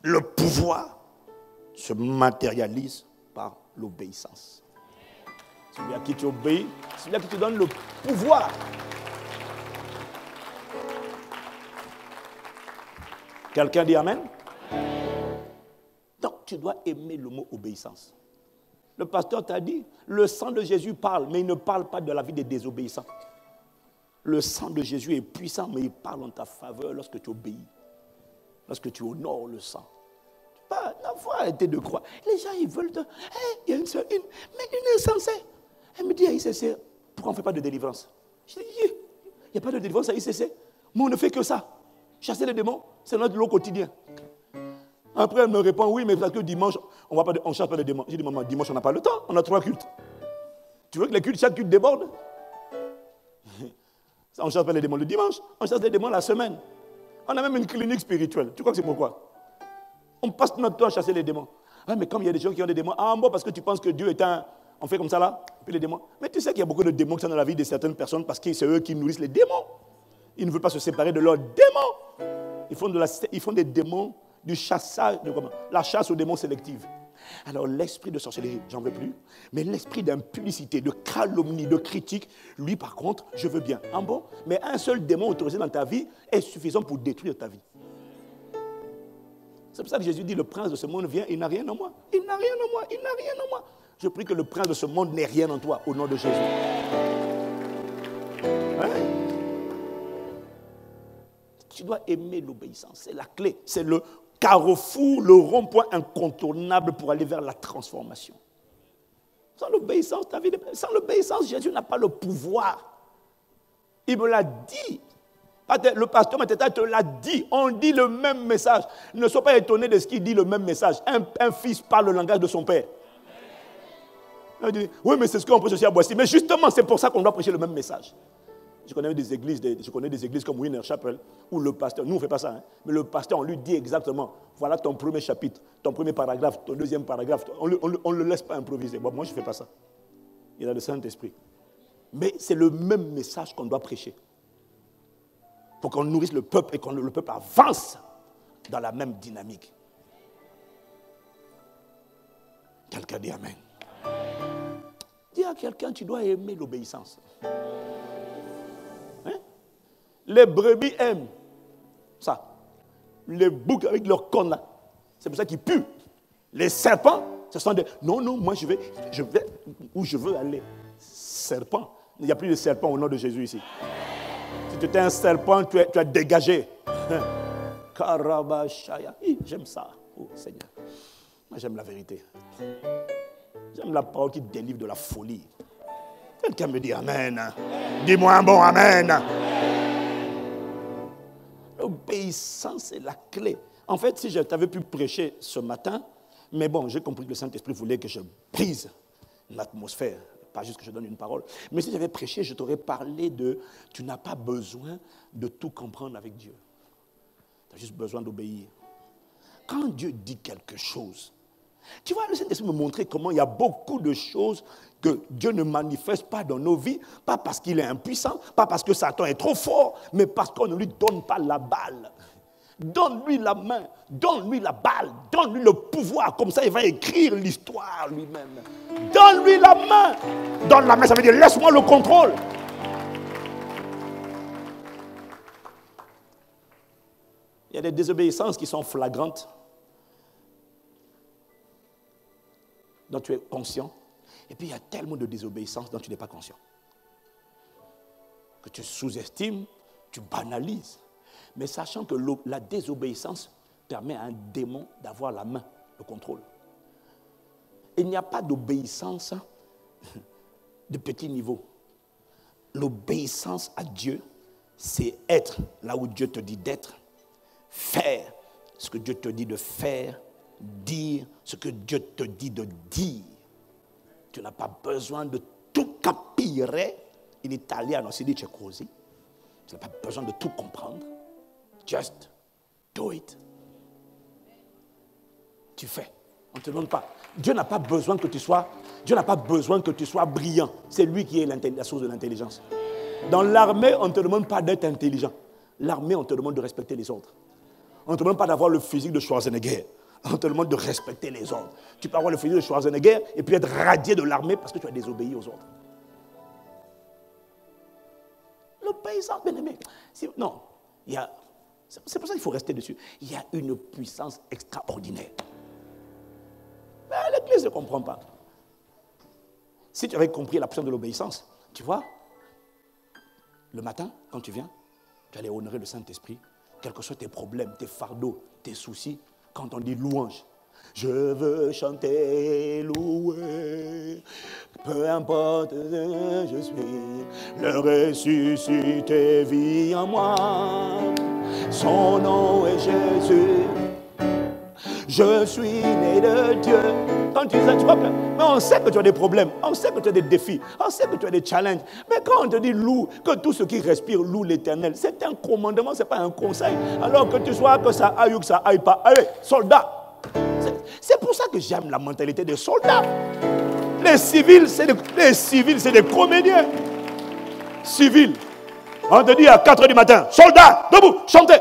Le pouvoir se matérialise par l'obéissance. Celui à qui tu obéis, celui à qui tu donnes le pouvoir. Quelqu'un dit Amen? Donc tu dois aimer le mot obéissance. Le pasteur t'a dit, le sang de Jésus parle, mais il ne parle pas de la vie des désobéissants. Le sang de Jésus est puissant, mais il parle en ta faveur lorsque tu obéis, lorsque tu honores le sang. Il faut arrêter de croire. Les gens, ils veulent il y a une seule, mais une est censée. Elle me dit à ICC, pourquoi on ne fait pas de délivrance? Je dis, il n'y a pas de délivrance à ICC. Mais on ne fait que ça. Chasser les démons, c'est notre lot quotidien. Après, elle me répond, oui, mais parce que dimanche, on ne chasse pas les démons. J'ai dit, maman, dimanche, on n'a pas le temps, on a 3 cultes. Tu veux que les cultes, chaque culte déborde? On ne chasse pas les démons le dimanche, on chasse les démons la semaine. On a même une clinique spirituelle. Tu crois que c'est pourquoi? On passe notre temps à chasser les démons. Ah, mais comme il y a des gens qui ont des démons, ah bon, parce que tu penses que Dieu est un... On fait comme ça là, puis les démons. Mais tu sais qu'il y a beaucoup de démons qui sont dans la vie de certaines personnes parce que c'est eux qui nourrissent les démons. Ils ne veulent pas se séparer de leurs démons. Ils font des démons du chassage, la chasse aux démons sélective. Alors l'esprit de sorcellerie, j'en veux plus. Mais l'esprit d'impudicité, de calomnie, de critique, lui par contre, je veux bien. Ah bon? Mais un seul démon autorisé dans ta vie est suffisant pour détruire ta vie. C'est pour ça que Jésus dit, le prince de ce monde vient, il n'a rien en moi. Il n'a rien en moi, il n'a rien en moi. Je prie que le prince de ce monde n'ait rien en toi, au nom de Jésus. Hein? Tu dois aimer l'obéissance, c'est la clé, c'est le carrefour, le rond-point incontournable pour aller vers la transformation. Sans l'obéissance, ta vie, sans l'obéissance, Jésus n'a pas le pouvoir. Il me l'a dit. Le pasteur Mateta te l'a dit. On dit le même message. Ne sois pas étonné de ce qu'il dit, le même message. Un fils parle le langage de son père. Il dit, oui, mais c'est ce qu'on prêche aussi à Boissy. Mais justement, c'est pour ça qu'on doit prêcher le même message. Je connais des églises comme Winner Chapel, où le pasteur, nous on ne fait pas ça, hein, mais le pasteur, on lui dit exactement, voilà ton premier chapitre, ton premier paragraphe, ton deuxième paragraphe. On ne le laisse pas improviser. Bon, moi, je ne fais pas ça. Il a le Saint-Esprit. Mais c'est le même message qu'on doit prêcher. pour qu'on nourrisse le peuple et que le peuple avance dans la même dynamique. Quelqu'un dit Amen. Dis à quelqu'un, tu dois aimer l'obéissance. Hein? Les brebis aiment ça. Les boucs avec leurs cornes là, c'est pour ça qu'ils puent. Les serpents, ce sont des... Non, moi je vais où je veux aller. Serpent. Il n'y a plus de serpent au nom de Jésus ici. Si tu étais un serpent, tu es dégagé. Karabashaya. J'aime ça. Oh Seigneur. Moi j'aime la vérité. J'aime la parole qui délivre de la folie. Quelqu'un me dit Amen. Dis-moi un bon Amen. L'obéissance est la clé. En fait, si je t'avais pu prêcher ce matin, mais bon, j'ai compris que le Saint-Esprit voulait que je brise l'atmosphère, pas juste que je donne une parole. Mais si j'avais prêché, je t'aurais parlé de tu n'as pas besoin de tout comprendre avec Dieu. Tu as juste besoin d'obéir. Quand Dieu dit quelque chose, tu vois, le Saint-Esprit me montrait comment il y a beaucoup de choses que Dieu ne manifeste pas dans nos vies, pas parce qu'il est impuissant, pas parce que Satan est trop fort, mais parce qu'on ne lui donne pas la balle. Donne-lui la main, donne-lui la balle, donne-lui le pouvoir, comme ça il va écrire l'histoire lui-même. Donne-lui la main. Donne la main, ça veut dire laisse-moi le contrôle. Il y a des désobéissances qui sont flagrantes, dont tu es conscient. Et puis il y a tellement de désobéissances dont tu n'es pas conscient. Que tu sous-estimes, tu banalises. Mais sachant que la désobéissance permet à un démon d'avoir la main, le contrôle. Il n'y a pas d'obéissance de petit niveau. L'obéissance à Dieu, c'est être là où Dieu te dit d'être, faire ce que Dieu te dit de faire, dire ce que Dieu te dit de dire. Tu n'as pas besoin de tout capire. In italiano si dice così. Tu n'as pas besoin de tout comprendre. Just do it. Tu fais. On ne te demande pas. Dieu n'a pas besoin que tu sois brillant. C'est lui qui est la source de l'intelligence. Dans l'armée, on ne te demande pas d'être intelligent. L'armée, on te demande de respecter les ordres. On ne te demande pas d'avoir le physique de Schwarzenegger. On te demande de respecter les ordres. Tu peux avoir le physique de Schwarzenegger et puis être radié de l'armée parce que tu as désobéi aux ordres. L'obéissance, bien aimé. Non, c'est pour ça qu'il faut rester dessus. Il y a une puissance extraordinaire. Mais l'Église ne comprend pas. Si tu avais compris la puissance de l'obéissance, tu vois, le matin, quand tu viens, tu allais honorer le Saint-Esprit, quels que soient tes problèmes, tes fardeaux, tes soucis. Quand on dit louange, je veux chanter, louer, peu importe je suis, le ressuscité vit en moi, son nom est Jésus, je suis né de Dieu. Quand tu dis, tu vois, mais on sait que tu as des problèmes, on sait que tu as des défis, on sait que tu as des challenges, mais quand on te dit loue, que tout ce qui respire loue l'Éternel, c'est un commandement, ce n'est pas un conseil. Alors que tu sois, que ça aille ou que ça aille pas, allez, soldat. C'est pour ça que j'aime la mentalité des soldats. Les civils, c'est des comédiens. Civils. On te dit à 4 h du matin, soldats, debout, chantez.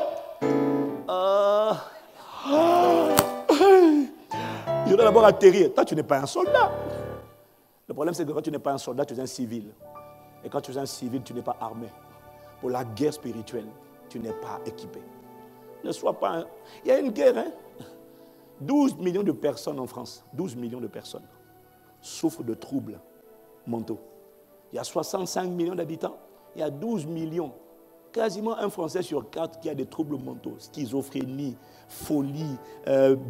Je dois d'abord atterrir. Toi, tu n'es pas un soldat. Le problème, c'est que quand tu n'es pas un soldat, tu es un civil. Et quand tu es un civil, tu n'es pas armé. Pour la guerre spirituelle, tu n'es pas équipé. Ne sois pas un... Il y a une guerre, hein? 12 millions de personnes en France, 12 millions de personnes souffrent de troubles mentaux. Il y a 65 millions d'habitants, il y a 12 millions. Quasiment un Français sur 4 qui a des troubles mentaux, schizophrénie, folie,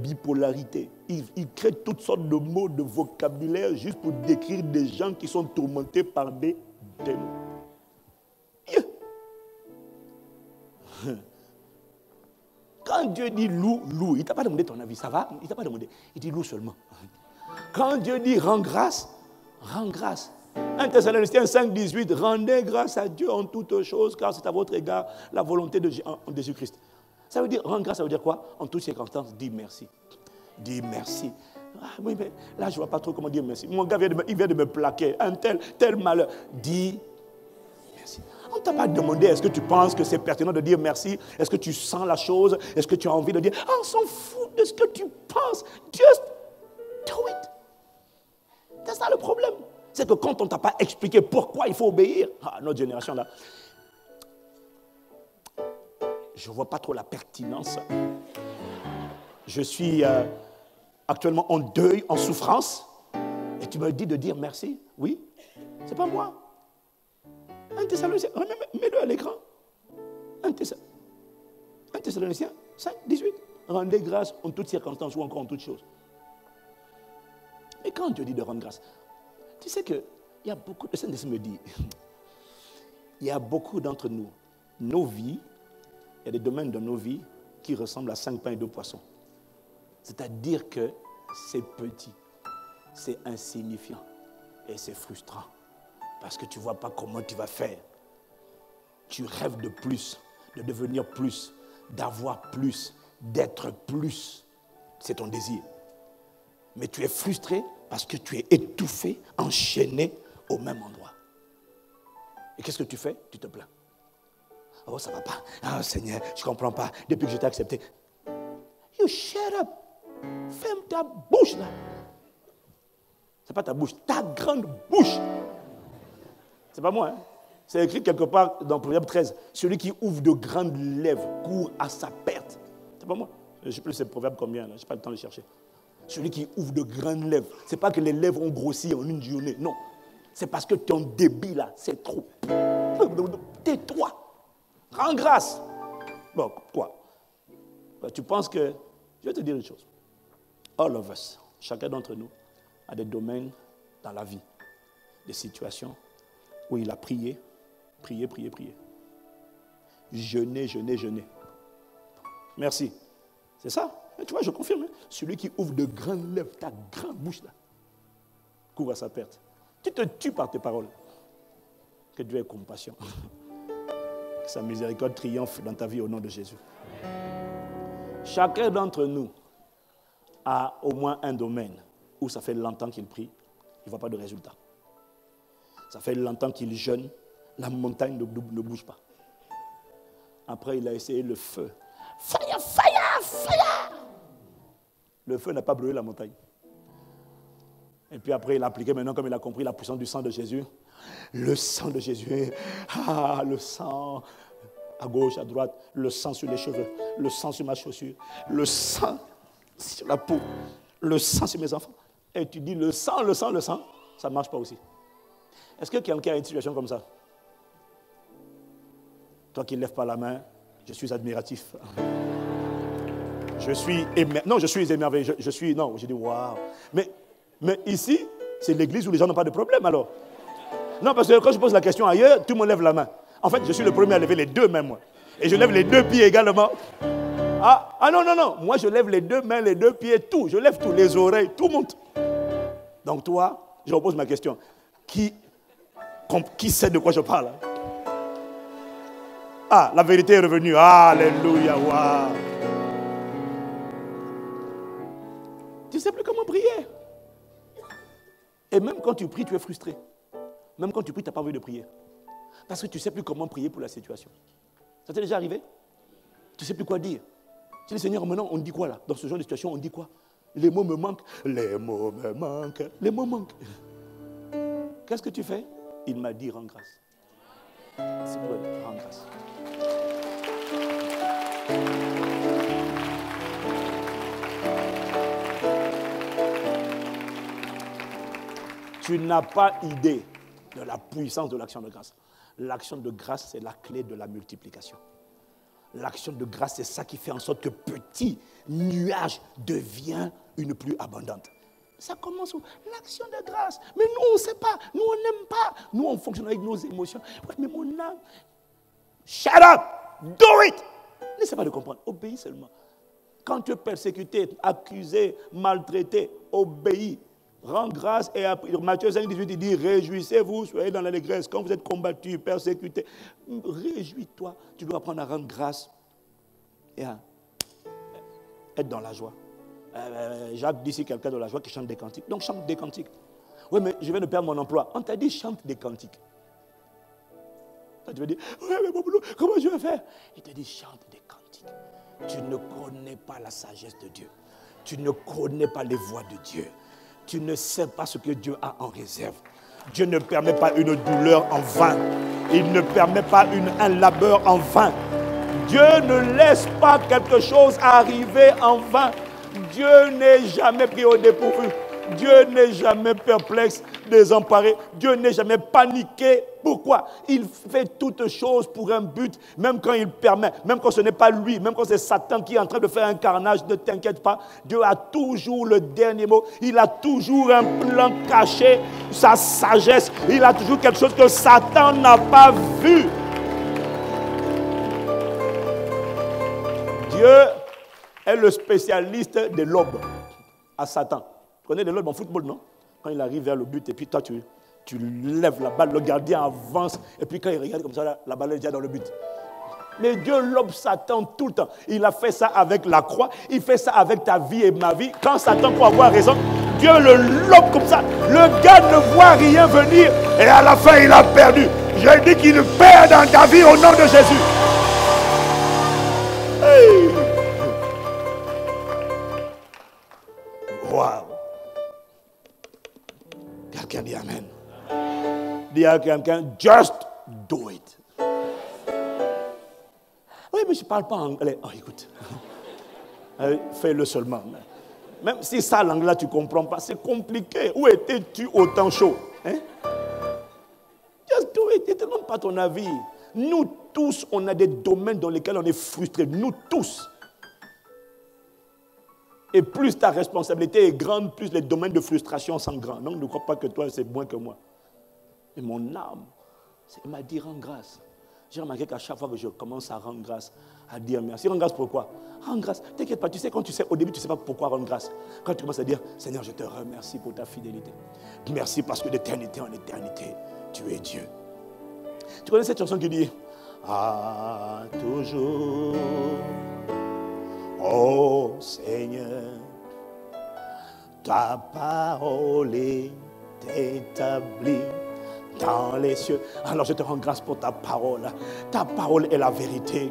bipolarité. Ils créent toutes sortes de mots, de vocabulaire juste pour décrire des gens qui sont tourmentés par des démons. Quand Dieu dit loue, loue. Il ne t'a pas demandé ton avis, ça va? Il ne t'a pas demandé. Il dit loue seulement. Quand Dieu dit rends grâce, rends grâce. 1 Thessaloniciens 5, 18, rendez grâce à Dieu en toutes choses, car c'est à votre égard la volonté de Jésus-Christ. Ça veut dire, rendre grâce, ça veut dire quoi? En toutes circonstances, dis merci. Dis merci. Ah, oui, mais là, je ne vois pas trop comment dire merci. Mon gars il vient de me plaquer. Un tel malheur. Dis merci. On ne t'a pas demandé, est-ce que tu penses que c'est pertinent de dire merci? Est-ce que tu sens la chose? Est-ce que tu as envie de dire, ah, on s'en fout de ce que tu penses. Just do it. C'est ça le problème. C'est que quand on ne t'a pas expliqué pourquoi il faut obéir, notre génération là, je ne vois pas trop la pertinence. Je suis actuellement en deuil, en souffrance, et tu me dis de dire merci? Oui, c'est pas moi. Un Thessalonicien, mets-le à l'écran. Un Thessaloniciens 5, 18. Rendez grâce en toutes circonstances ou encore en toutes choses. Mais quand Dieu dit de rendre grâce, tu sais qu'il y a beaucoup, le Saint-Esprit me dit, il y a beaucoup d'entre nous, nos vies, il y a des domaines de nos vies qui ressemblent à 5 pains et 2 poissons. C'est-à-dire que c'est petit, c'est insignifiant et c'est frustrant. Parce que tu ne vois pas comment tu vas faire. Tu rêves de plus, de devenir plus, d'avoir plus, d'être plus. C'est ton désir. Mais tu es frustré parce que tu es étouffé, enchaîné au même endroit. Et qu'est-ce que tu fais? Tu te plains. Oh, ça ne va pas. Ah, Seigneur, je ne comprends pas. Depuis que je t'ai accepté. You shut up. Ferme ta bouche là. Ce n'est pas ta bouche, ta grande bouche. C'est pas moi, hein? C'est écrit quelque part dans Proverbe 13. Celui qui ouvre de grandes lèvres court à sa perte. C'est pas moi. Je ne sais plus c'est Proverbe combien, là. Je n'ai pas le temps de chercher. Celui qui ouvre de grandes lèvres. Ce n'est pas que les lèvres ont grossi en une journée. Non. C'est parce que ton débit, là, c'est trop. Tais-toi. Rends grâce. Bon, quoi? Tu penses que... Je vais te dire une chose. All of us, chacun d'entre nous, a des domaines dans la vie, des situations où il a prié. Jeûné. Merci. C'est ça. Et tu vois, je confirme. Hein? Celui qui ouvre de grandes lèvres, ta grande bouche là, court à sa perte. Tu te tues par tes paroles. Que Dieu ait compassion. Que sa miséricorde triomphe dans ta vie au nom de Jésus. Chacun d'entre nous a au moins un domaine où ça fait longtemps qu'il prie, il ne voit pas de résultat. Ça fait longtemps qu'il jeûne, la montagne ne bouge pas. Après, il a essayé le feu. Fire! Le feu n'a pas brûlé la montagne. Et puis après, il a appliqué maintenant, comme il a compris la puissance du sang de Jésus. Le sang de Jésus. Le sang à gauche, à droite. Le sang sur les cheveux. Le sang sur ma chaussure. Le sang sur la peau. Le sang sur mes enfants. Et tu dis le sang. Ça ne marche pas aussi. Est-ce que quelqu'un a une situation comme ça? Toi qui ne lèves pas la main, je suis admiratif. Je suis émerveillé. Je dis waouh. Mais ici, c'est l'église où les gens n'ont pas de problème alors. Non, parce que quand je pose la question ailleurs, tout le monde lève la main. En fait, je suis le premier à lever les deux mains, moi. Et je lève les deux pieds également. Non. Moi, je lève les deux mains, les deux pieds, tout. Je lève tout, les oreilles, tout monte. Donc toi, je repose ma question. Qui sait de quoi je parle? La vérité est revenue. Alléluia, waouh. Tu ne sais plus comment prier. Et même quand tu pries, tu es frustré. Même quand tu pries, tu n'as pas envie de prier. Parce que tu ne sais plus comment prier pour la situation. Ça t'est déjà arrivé? Tu ne sais plus quoi dire. Tu dis, Seigneur, maintenant, on dit quoi là? Dans ce genre de situation, on dit quoi? Les mots me manquent. Les mots me manquent. Les mots manquent. Qu'est-ce que tu fais? Il m'a dit, rends grâce. C'est pour elle, rends grâce. Tu n'as pas idée de la puissance de l'action de grâce. L'action de grâce, c'est la clé de la multiplication. L'action de grâce, c'est ça qui fait en sorte que petit nuage devient une pluie abondante. Ça commence où? L'action de grâce. Mais nous, on ne sait pas. Nous, on n'aime pas. Nous, on fonctionne avec nos émotions. Ouais, mais mon âme, shut up! Do it! N'essaie pas de comprendre. Obéis seulement. Quand tu es persécuté, accusé, maltraité, obéis. Rends grâce. Et Matthieu 5, 18, il dit, réjouissez-vous, soyez dans l'allégresse. Quand vous êtes combattu, persécuté, réjouis-toi. Tu dois apprendre à rendre grâce et à être dans la joie. Jacques dit ici quelqu'un de la joie qui chante des cantiques. Donc chante des cantiques. Oui, mais je viens de perdre mon emploi. On t'a dit chante des cantiques. Toi, tu veux dire, ouais, mais Boboulou, comment je vais faire? Il te dit, chante des cantiques. Tu ne connais pas la sagesse de Dieu. Tu ne connais pas les voies de Dieu. Tu ne sais pas ce que Dieu a en réserve. Dieu ne permet pas une douleur en vain. Il ne permet pas un labeur en vain. Dieu ne laisse pas quelque chose arriver en vain. Dieu n'est jamais pris au dépourvu. Dieu n'est jamais perplexe, désemparé. Dieu n'est jamais paniqué. Pourquoi? Il fait toutes choses pour un but, même quand il permet, même quand ce n'est pas lui, même quand c'est Satan qui est en train de faire un carnage, ne t'inquiète pas. Dieu a toujours le dernier mot. Il a toujours un plan caché, sa sagesse. Il a toujours quelque chose que Satan n'a pas vu. Dieu est le spécialiste des lobes à Satan. Tu connais les lobes en football, non? Quand il arrive vers le but et puis toi tu lèves la balle, le gardien avance et puis quand il regarde comme ça, la balle est déjà dans le but. Mais Dieu lobe Satan tout le temps. Il a fait ça avec la croix, il fait ça avec ta vie et ma vie. Quand Satan peut avoir raison, Dieu le lobe comme ça. Le gars ne voit rien venir et à la fin il a perdu. Je dis qu'il perd dans ta vie au nom de Jésus. Hey. Wow. Quelqu'un dit Amen. Dis à quelqu'un, just do it. Oui, mais je ne parle pas anglais. Oh, écoute. Fais-le seulement. Même si ça, l'anglais, tu ne comprends pas, c'est compliqué. Où étais-tu au temps chaud? Hein? Just do it. Ne te demande pas ton avis. Nous tous, on a des domaines dans lesquels on est frustrés. Nous tous. Et plus ta responsabilité est grande, plus les domaines de frustration sont grands. Donc ne crois pas que toi, c'est moins que moi. Mais mon âme, il m'a dit, rends grâce. J'ai remarqué qu'à chaque fois que je commence à rendre grâce, à dire merci. Rends grâce pourquoi? Rends grâce. T'inquiète pas, tu sais, quand tu sais, au début, tu ne sais pas pourquoi rendre grâce. Quand tu commences à dire, Seigneur, je te remercie pour ta fidélité. Merci parce que d'éternité en éternité, tu es Dieu. Tu connais cette chanson qui dit, ah, toujours, ô Seigneur, ta parole est établie dans les cieux. Alors je te rends grâce pour ta parole. Ta parole est la vérité.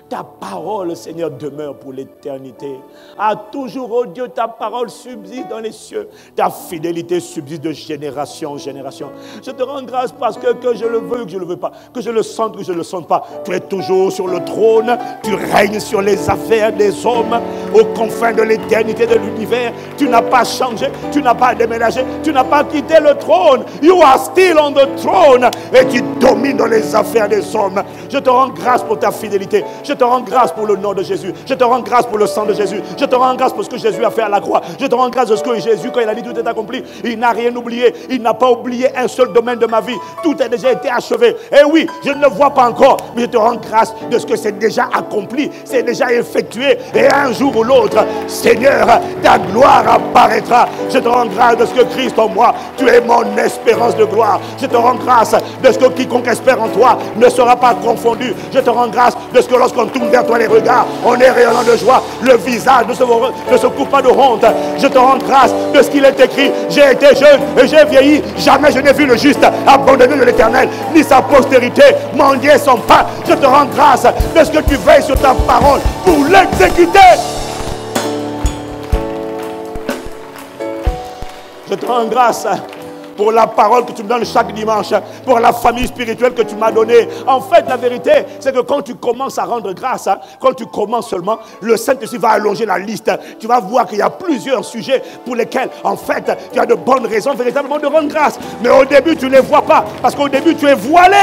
Ta parole, Seigneur, demeure pour l'éternité. À toujours, oh Dieu, ta parole subsiste dans les cieux. Ta fidélité subsiste de génération en génération. Je te rends grâce parce que je le veux ou que je ne le veux pas, que je le sente ou que je ne le sente pas, tu es toujours sur le trône. Tu règnes sur les affaires des hommes aux confins de l'éternité de l'univers. Tu n'as pas changé, tu n'as pas déménagé, tu n'as pas quitté le trône. You are still on the throne et tu domines dans les affaires des hommes. Je te rends grâce pour ta fidélité. Je te rends grâce pour le nom de Jésus. Je te rends grâce pour le sang de Jésus. Je te rends grâce pour ce que Jésus a fait à la croix. Je te rends grâce de ce que Jésus, quand il a dit tout est accompli, il n'a rien oublié. Il n'a pas oublié un seul domaine de ma vie. Tout a déjà été achevé. Et oui, je ne le vois pas encore, mais je te rends grâce de ce que c'est déjà accompli. C'est déjà effectué. Et un jour ou l'autre, Seigneur, ta gloire apparaîtra. Je te rends grâce de ce que Christ en moi, tu es mon espérance de gloire. Je te rends grâce de ce que quiconque espère en toi ne sera pas confondu. Je te rends grâce de ce que lorsqu'on tourne vers toi les regards, on est rayonnant de joie. Le visage ne se coupe pas de honte. Je te rends grâce de ce qu'il est écrit. J'ai été jeune et j'ai vieilli. Jamais je n'ai vu le juste abandonné de l'Éternel, ni sa postérité mendier son pain. Je te rends grâce de ce que tu veilles sur ta parole pour l'exécuter. Je te rends grâce pour la parole que tu me donnes chaque dimanche, pour la famille spirituelle que tu m'as donnée. En fait, la vérité, c'est que quand tu commences à rendre grâce, quand tu commences seulement, le Saint-Esprit va allonger la liste. Tu vas voir qu'il y a plusieurs sujets pour lesquels, en fait, tu as de bonnes raisons véritablement de rendre grâce. Mais au début, tu ne les vois pas, parce qu'au début, tu es voilé.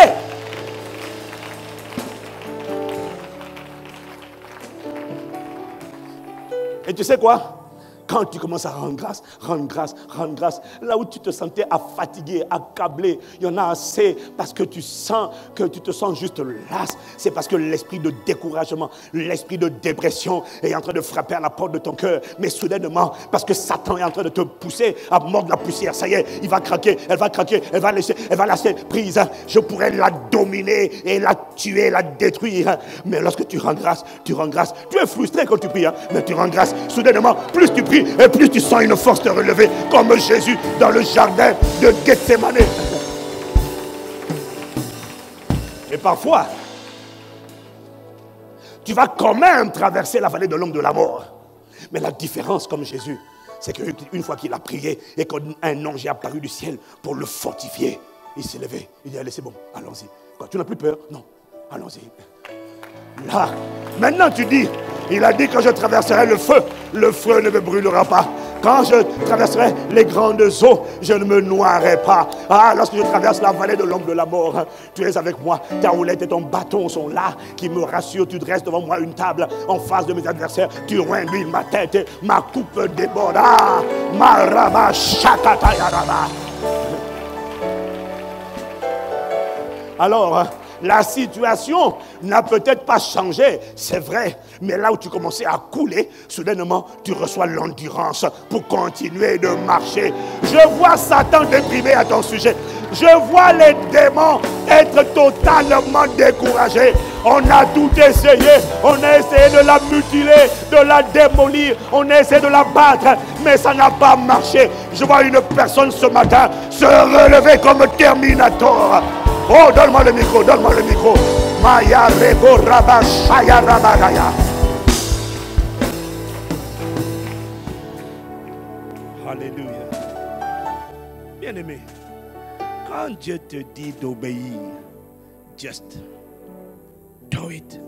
Et tu sais quoi? Quand tu commences à rendre grâce, rendre grâce, rendre grâce, là où tu te sentais fatigué, accablé, il y en a assez parce que tu sens que tu te sens juste las. C'est parce que l'esprit de découragement, l'esprit de dépression est en train de frapper à la porte de ton cœur. Mais soudainement, parce que Satan est en train de te pousser à mordre la poussière. Ça y est, il va craquer, elle va craquer, elle va lâcher prise. Je pourrais la dominer et la tuer, la détruire. Mais lorsque tu rends grâce, tu rends grâce. Tu es frustré quand tu pries, mais tu rends grâce. Soudainement, plus tu pries, et plus tu sens une force te relever, comme Jésus dans le jardin de Gethsémane. Et parfois, tu vas quand même traverser la vallée de l'ombre de la mort. Mais la différence, comme Jésus, c'est qu'une fois qu'il a prié et qu'un ange est apparu du ciel pour le fortifier, il s'est levé. Il dit, allez, c'est bon, allons-y. Quoi, tu n'as plus peur? Non, allons-y. Là, maintenant tu dis, il a dit que je traverserai le feu ne me brûlera pas. Quand je traverserai les grandes eaux, je ne me noierai pas. Ah, lorsque je traverse la vallée de l'ombre de la mort, tu es avec moi. Ta houlette et ton bâton sont là, qui me rassurent. Tu dresses devant moi une table en face de mes adversaires. Tu oins l'huile ma tête, et ma coupe déborde. Ah, maraba shakata yaraba. Alors, la situation n'a peut-être pas changé, c'est vrai, mais là où tu commençais à couler, soudainement, tu reçois l'endurance pour continuer de marcher. Je vois Satan déprimé à ton sujet. Je vois les démons être totalement découragés. On a tout essayé. On a essayé de la mutiler, de la démolir. On a essayé de la battre, mais ça n'a pas marché. Je vois une personne ce matin se relever comme Terminator. Oh, donne-moi le micro, donne-moi le micro. Maya rebo raba shaya rabagaya. Alléluia. Bien-aimé, quand Dieu te dit d'obéir, just do it.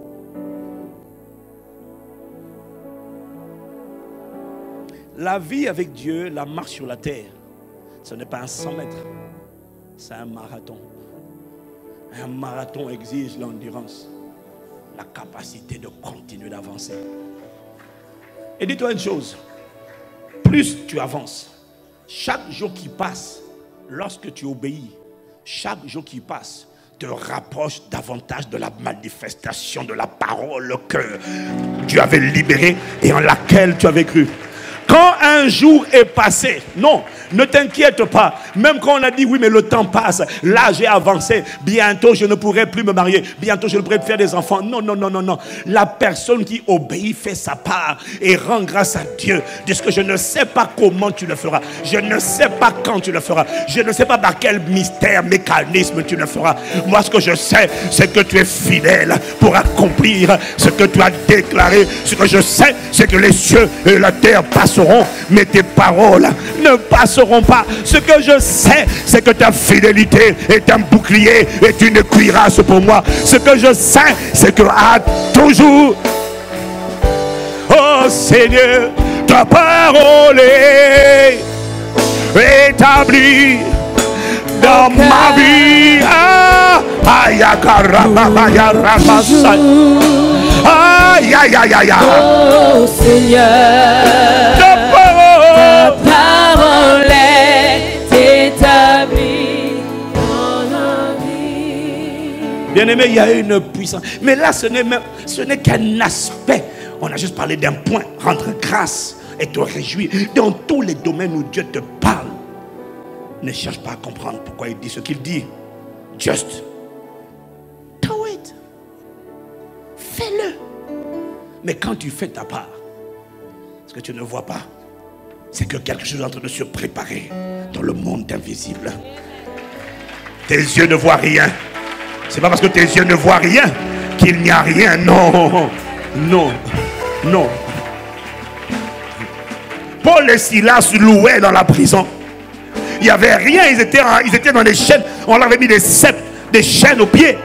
La vie avec Dieu, la marche sur la terre, ce n'est pas un 100 mètres, c'est un marathon. Un marathon exige l'endurance, la capacité de continuer d'avancer. Et dis-toi une chose, plus tu avances, chaque jour qui passe, lorsque tu obéis, chaque jour qui passe, te rapproche davantage de la manifestation de la parole que tu avais libérée et en laquelle tu avais cru. Quand un jour est passé, non, ne t'inquiète pas. Même quand on a dit oui, mais le temps passe, là j'ai avancé, bientôt je ne pourrai plus me marier, bientôt je ne pourrai plus faire des enfants. Non, non, non, non, non. La personne qui obéit fait sa part et rend grâce à Dieu. Parce que je ne sais pas comment tu le feras, je ne sais pas quand tu le feras, je ne sais pas par quel mystère, mécanisme tu le feras. Moi, ce que je sais, c'est que tu es fidèle pour accomplir ce que tu as déclaré. Ce que je sais, c'est que les cieux et la terre passeront, mais tes paroles ne passeront pas. Ce que je sais, c'est que ta fidélité est un bouclier et une cuirasse pour moi. Ce que je sais, c'est que à toujours, oh Seigneur, ta parole est établie dans ma vie. Aïe, aïe, aïe, aïe. Oh Seigneur, ta parole est établie dans la vie. Bien-aimé, il y a une puissance. Mais là, ce n'est qu'un aspect. On a juste parlé d'un point. Rendre grâce et te réjouir. Dans tous les domaines où Dieu te parle, ne cherche pas à comprendre pourquoi il dit ce qu'il dit. Just do it. Fais-le. Mais quand tu fais ta part, ce que tu ne vois pas, c'est que quelque chose est en train de se préparer dans le monde invisible. Tes yeux ne voient rien. C'est pas parce que tes yeux ne voient rien qu'il n'y a rien. Non, non, non. Paul et Silas louaient dans la prison. Il n'y avait rien, ils étaient dans des chaînes. On leur avait mis des ceps, des chaînes aux pieds.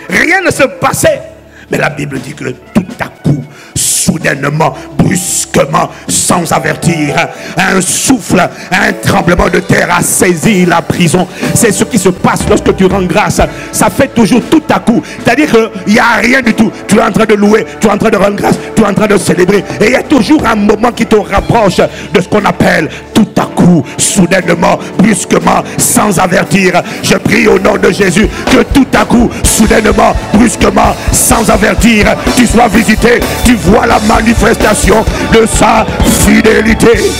Rien ne se passait. Mais la Bible dit que tout à coup, soudainement, brusquement, sans avertir, un souffle, un tremblement de terre a saisi la prison. C'est ce qui se passe lorsque tu rends grâce. Ça fait toujours tout à coup. C'est-à-dire qu'il n'y a rien du tout. Tu es en train de louer, tu es en train de rendre grâce, tu es en train de célébrer. Et il y a toujours un moment qui te rapproche de ce qu'on appelle tout à coup, soudainement, brusquement, sans avertir. Je prie au nom de Jésus que tout à coup, soudainement, brusquement, sans avertir, tu sois visité, tu vois la manifestation de sa fidélité.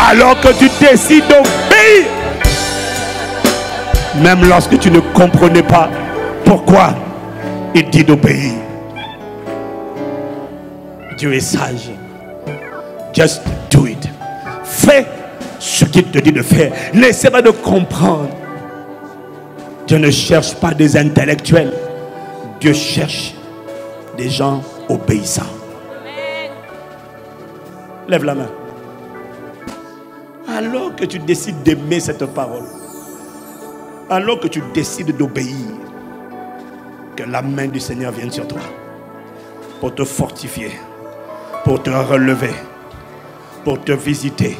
Alors que tu décides d'obéir, même lorsque tu ne comprenais pas pourquoi il dit d'obéir. Dieu est sage. Just do it. Fais ce qu'il te dit de faire. N'essaie pas de comprendre. Dieu ne cherche pas des intellectuels. Dieu cherche des gens obéissants. Lève la main. Alors que tu décides d'aimer cette parole, alors que tu décides d'obéir, que la main du Seigneur vienne sur toi pour te fortifier, pour te relever, pour te visiter.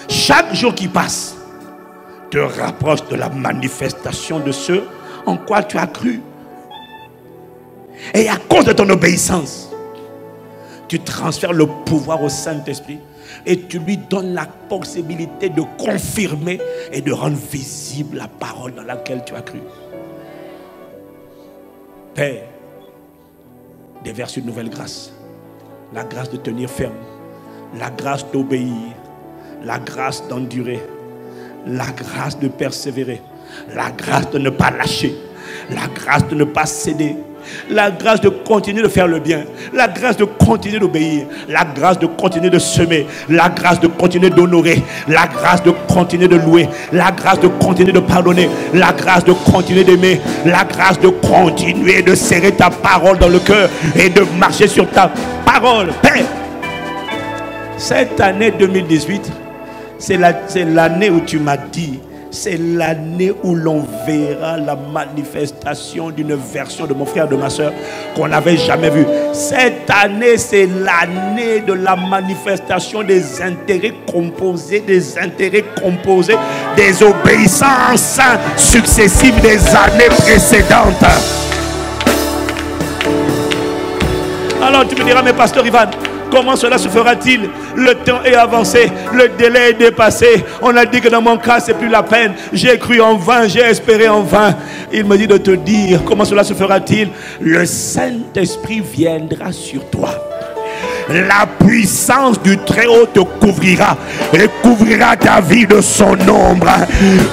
Chaque jour qui passe te rapproche de la manifestation de ce en quoi tu as cru. Et à cause de ton obéissance, tu transfères le pouvoir au Saint-Esprit et tu lui donnes la possibilité de confirmer et de rendre visible la parole dans laquelle tu as cru. Père, déverse une nouvelle grâce. La grâce de tenir ferme, la grâce d'obéir, la grâce d'endurer, la grâce de persévérer, la grâce de ne pas lâcher, la grâce de ne pas céder, la grâce de continuer de faire le bien, la grâce de continuer d'obéir, la grâce de continuer de semer, la grâce de continuer d'honorer, la grâce de continuer de louer, la grâce de continuer de pardonner, la grâce de continuer d'aimer, la grâce de continuer de serrer ta parole dans le cœur et de marcher sur ta parole. Père, cette année 2018, c'est l'année où tu m'as dit, c'est l'année où l'on verra la manifestation d'une version de mon frère, de ma soeur qu'on n'avait jamais vue. Cette année, c'est l'année de la manifestation des intérêts composés, des obéissances successives des années précédentes. Alors tu me diras, mais pasteur Ivan, comment cela se fera-t-il? Le temps est avancé, le délai est dépassé. On a dit que dans mon cas, c'est plus la peine. J'ai cru en vain, j'ai espéré en vain. Il me dit de te dire, comment cela se fera-t-il? Le Saint-Esprit viendra sur toi. La puissance du Très-Haut te couvrira et couvrira ta vie de son ombre.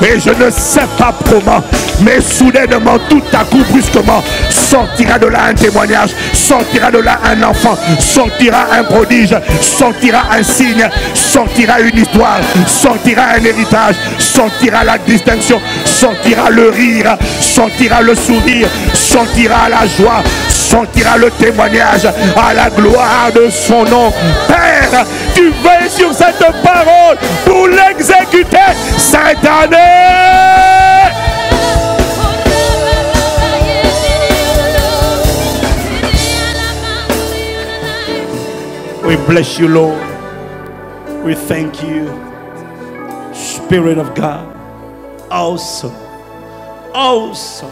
Et je ne sais pas comment, mais soudainement, tout à coup, brusquement, sortira de là un témoignage, sortira de là un enfant, sortira un prodige, sortira un signe, sortira une histoire, sortira un héritage, sortira la distinction, sortira le rire, sortira le sourire, sortira la joie, sortira le témoignage à la gloire de son nom. Père, tu veilles sur cette parole pour l'exécuter cette année. We bless you, Lord. We thank you, Spirit of God. Awesome, awesome,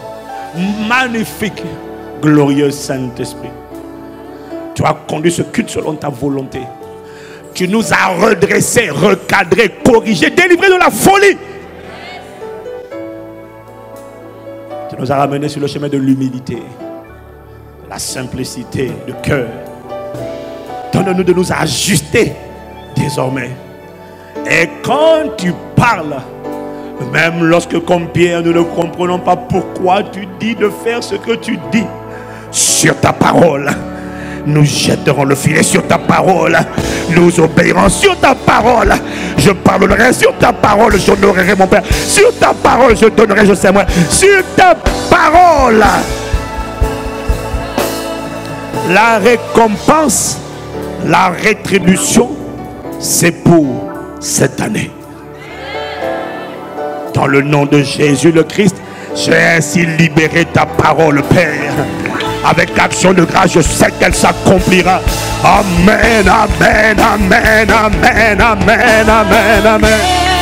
magnifique, glorieux Saint-Esprit. Tu as conduit ce culte selon ta volonté. Tu nous as redressés, recadrés, corrigés, délivrés de la folie. Tu nous as ramenés sur le chemin de l'humilité, la simplicité de cœur. Donne-nous de nous ajuster désormais. Et quand tu parles, même lorsque comme Pierre nous ne comprenons pas pourquoi tu dis de faire ce que tu dis, sur ta parole nous jetterons le filet, sur ta parole nous obéirons, sur ta parole je parlerai, sur ta parole j'honorerai mon Père, sur ta parole je donnerai, je s'aimerai, sur ta parole la récompense, la rétribution, c'est pour cette année. Dans le nom de Jésus le Christ, j'ai ainsi libéré ta parole, Père. Avec action de grâce, je sais qu'elle s'accomplira. Amen, amen, amen, amen, amen, amen, amen.